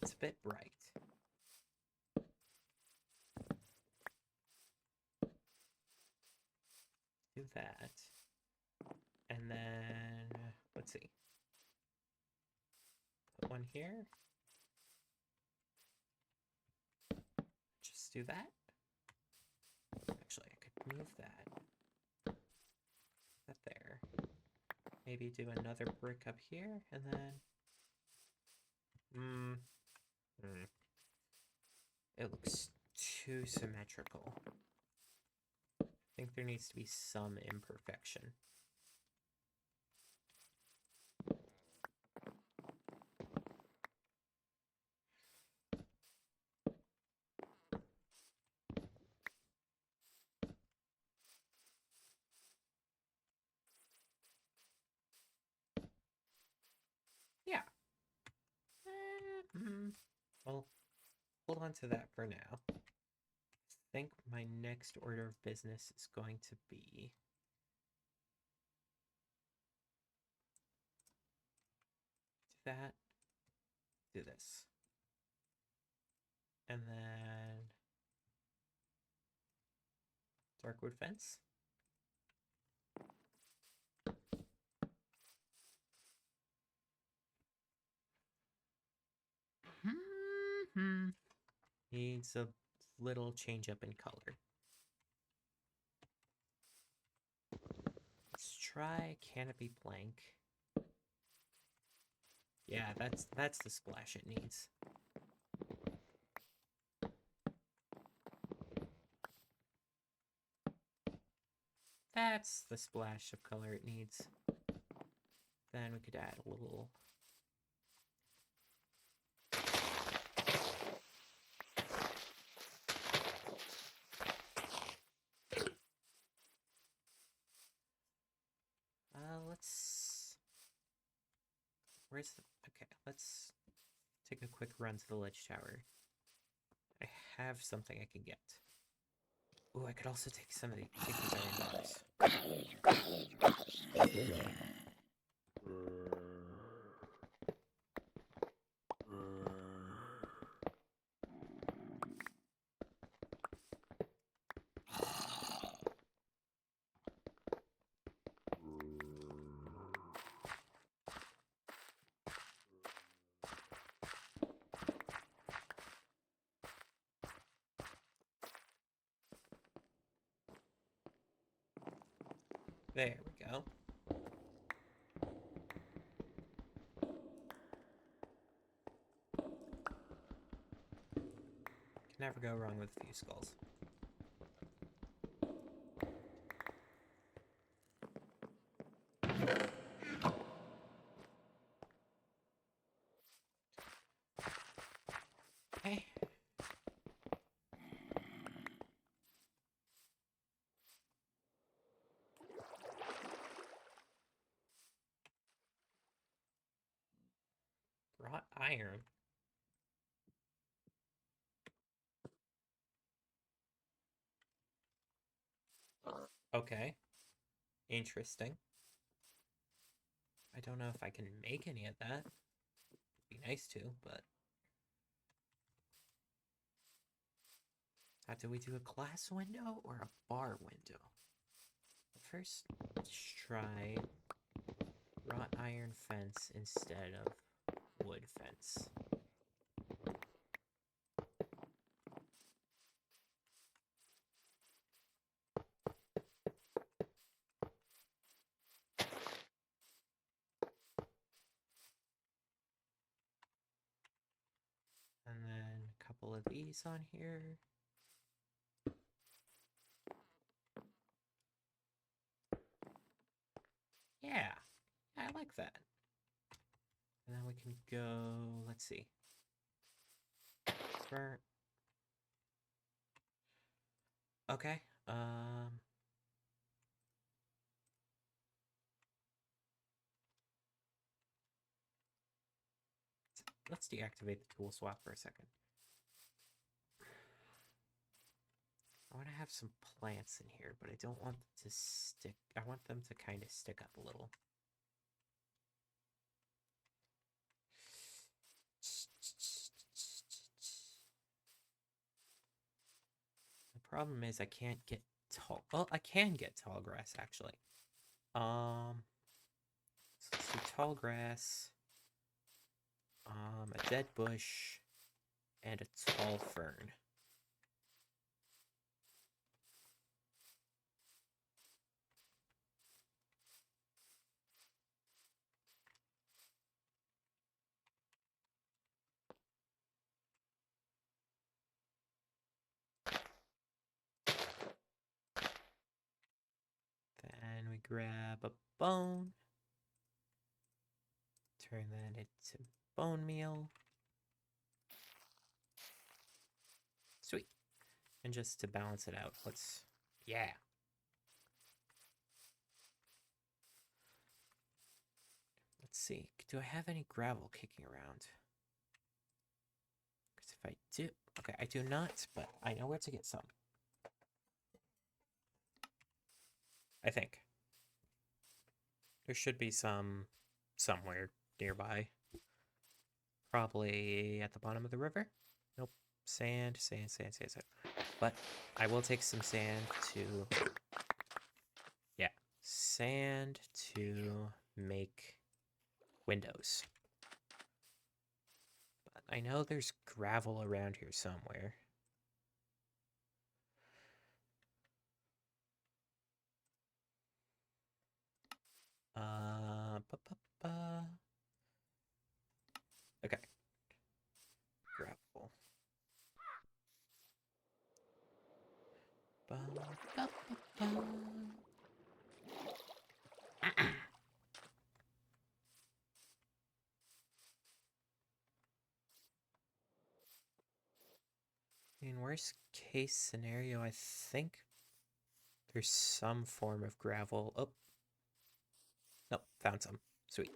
It's a bit bright. that. And then, let's see. Put one here. Just do that. Actually, I could move that. That there. Maybe do another brick up here, and then... It looks too symmetrical. I think there needs to be some imperfection. Yeah. Well, hold on to that for now. I think my next order of business is going to be do that, do this, and then dark wood fence. Needs a little change up in color. Let's try canopy plank. Yeah, that's the splash it needs. That's the splash of color it needs. Then we could add a little... let's... Where's the... Okay, let's take a quick run to the ledge tower. I have something I can get. Ooh, I could also take some of the $50,000,000. There we go. Can never go wrong with a few skulls. Okay. Wrought iron. Okay. Interesting. I don't know if I can make any of that. It'd be nice to, but... do we do a glass window or a bar window? First, let's try wrought iron fence instead of wood fence. And then a couple of these on here. Yeah, I like that. And then we can go, let's see. Okay, let's deactivate the tool swap for a second. I want to have some plants in here, but I don't want them to stick. I want them to kind of stick up a little. The problem is I can't get tall. Well, I can get tall grass actually. So let's do tall grass, a dead bush, and a tall fern. Then we grab a bone, turn that into bone meal. Sweet. And just to balance it out, yeah. Let's see. Do I have any gravel kicking around? Because if I do, okay, I do not, but I know where to get some. I think. There should be some somewhere nearby. Probably at the bottom of the river? Nope. Sand, sand, sand, sand, sand. But I will take some sand to... Yeah. Sand to make windows. But I know there's gravel around here somewhere. Okay. Gravel. In worst case scenario, I think there's some form of gravel. Oh. Nope, found some. Sweet.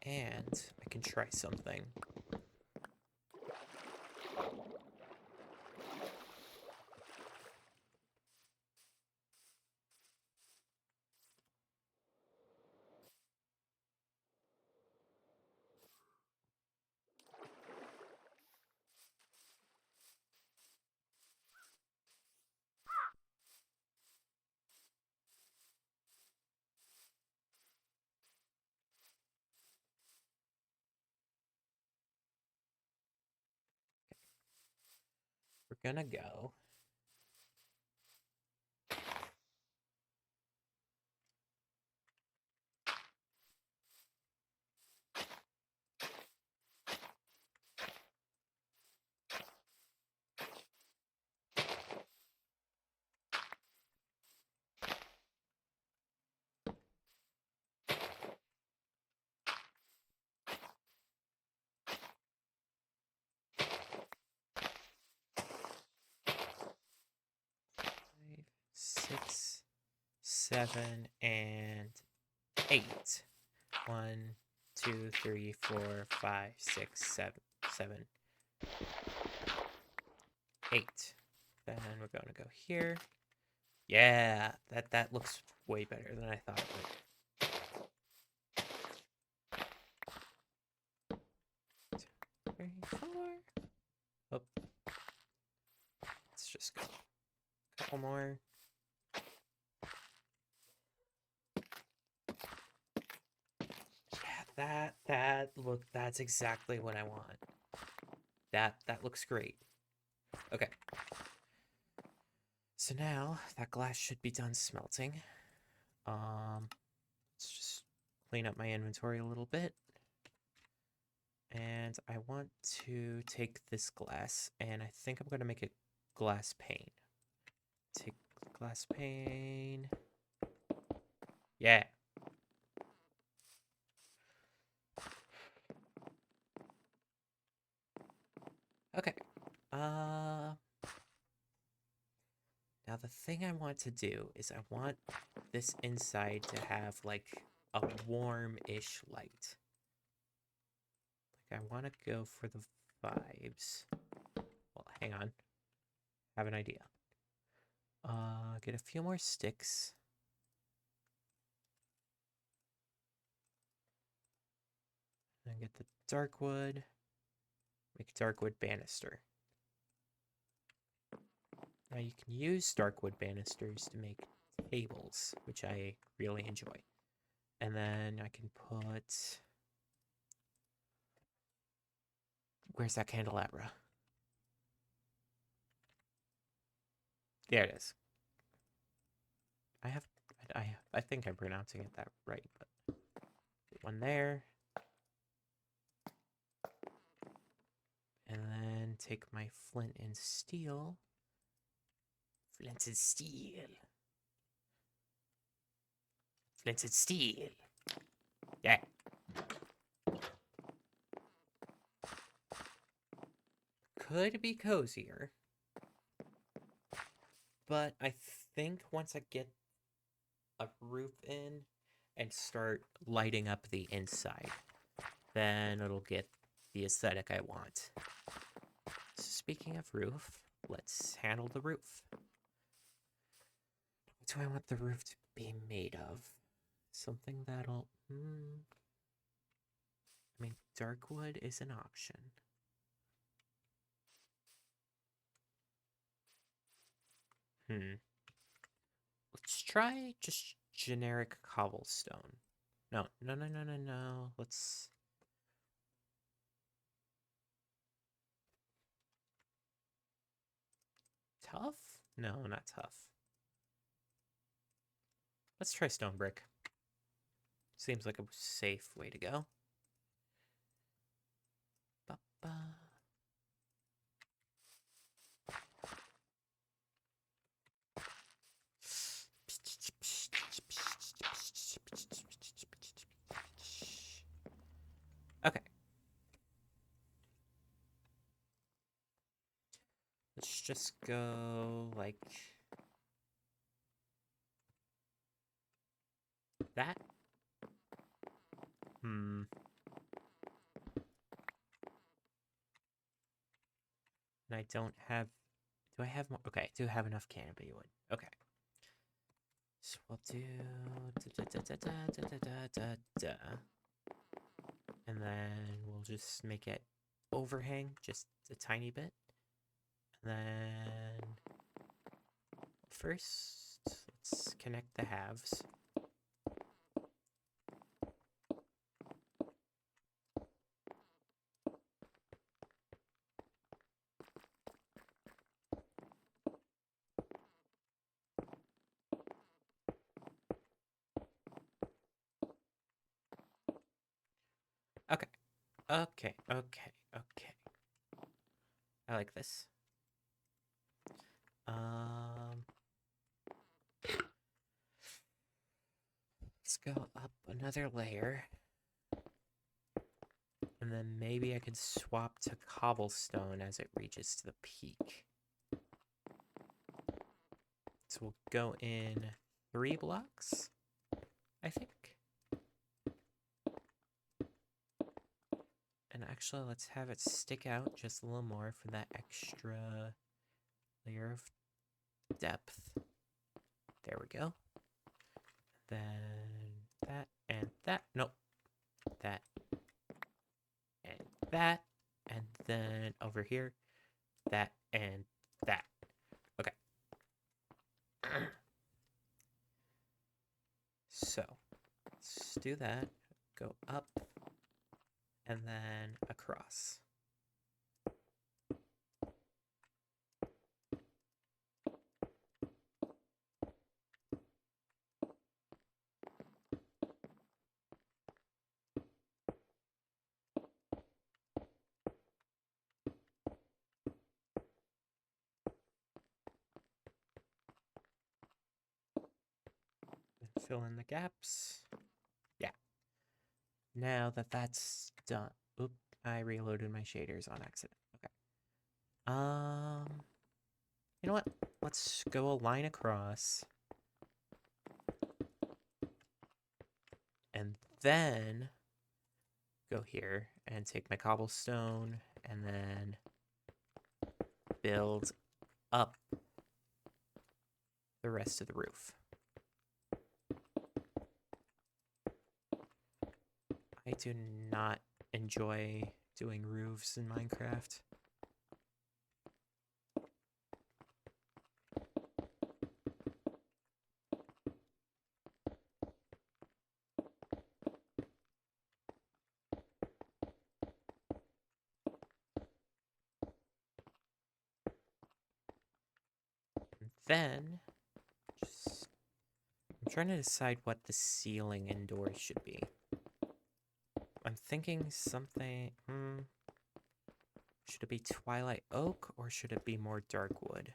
And I can try something. We're gonna go. Five, 6, 7, and 8. 1, 2, 3, 4, 5, 6, 7, 8. Then we're gonna go here. Yeah, that looks way better than I thought it would. 3, 4. Oh, let's just go. A couple more. Yeah, that's exactly what I want. That looks great. Okay. So now that glass should be done smelting. Let's just clean up my inventory a little bit. And I want to take this glass, and I think I'm going to make it glass pane. Take glass pane. Yeah. Okay. Now the thing I want to do is I want this inside to have like a warm-ish light. Like I want to go for the vibes. Well, hang on. have an idea. Get a few more sticks. And get the dark wood. Make dark wood banister. Now you can use dark wood banisters to make tables, which I really enjoy. And then I can put... Where's that candelabra? There it is. I think I'm pronouncing it that right, but one there. And then take my flint and steel. Flint and steel. Flint and steel. Yeah. Could be cozier. But I think once I get a roof in and start lighting up the inside, then it'll get the aesthetic I want. So speaking of roof, let's handle the roof. What do I want the roof to be made of? Something that'll... I mean, dark wood is an option. Let's try just generic cobblestone. No. Let's... Tough? No, not tough. Let's try stone brick. Seems like a safe way to go. Ba-ba. Okay. Let's just go like that. And I don't have... Do I have more? Okay, I do have enough canopy wood. Okay. So we'll do... And then we'll just make it overhang just a tiny bit. And then... First, let's connect the halves. Okay. I like this. Let's go up another layer. And then maybe I could swap to cobblestone as it reaches to the peak. So we'll go in 3 blocks, I think. And actually, let's have it stick out just a little more for that extra layer of depth. There we go. Then that and that. Nope. That and that. And then over here, that and that. Okay. So, let's do that. Go up. And then across. And fill in the gaps. Yeah. Now that that's done. Oop, I reloaded my shaders on accident. Okay. You know what? Let's go a line across. And then go here and take my cobblestone and then build up the rest of the roof. I do not enjoy doing roofs in Minecraft. And then, I'm trying to decide what the ceiling indoors should be. I'm thinking something. Should it be Twilight Oak or should it be more dark wood?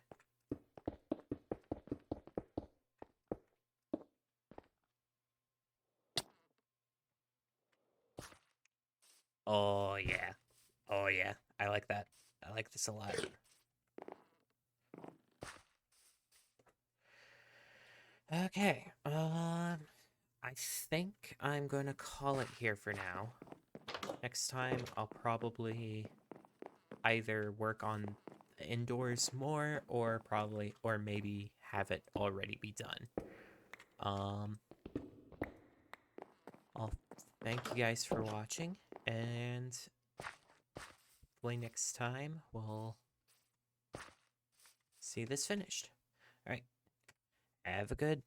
Oh yeah. Oh yeah. I like that. I like this a lot. Okay. I think I'm going to call it here for now. Next time I'll probably either work on the indoors more or maybe have it already be done. Um I'll thank you guys for watching, and hopefully next time we'll see this finished. All right. Have a good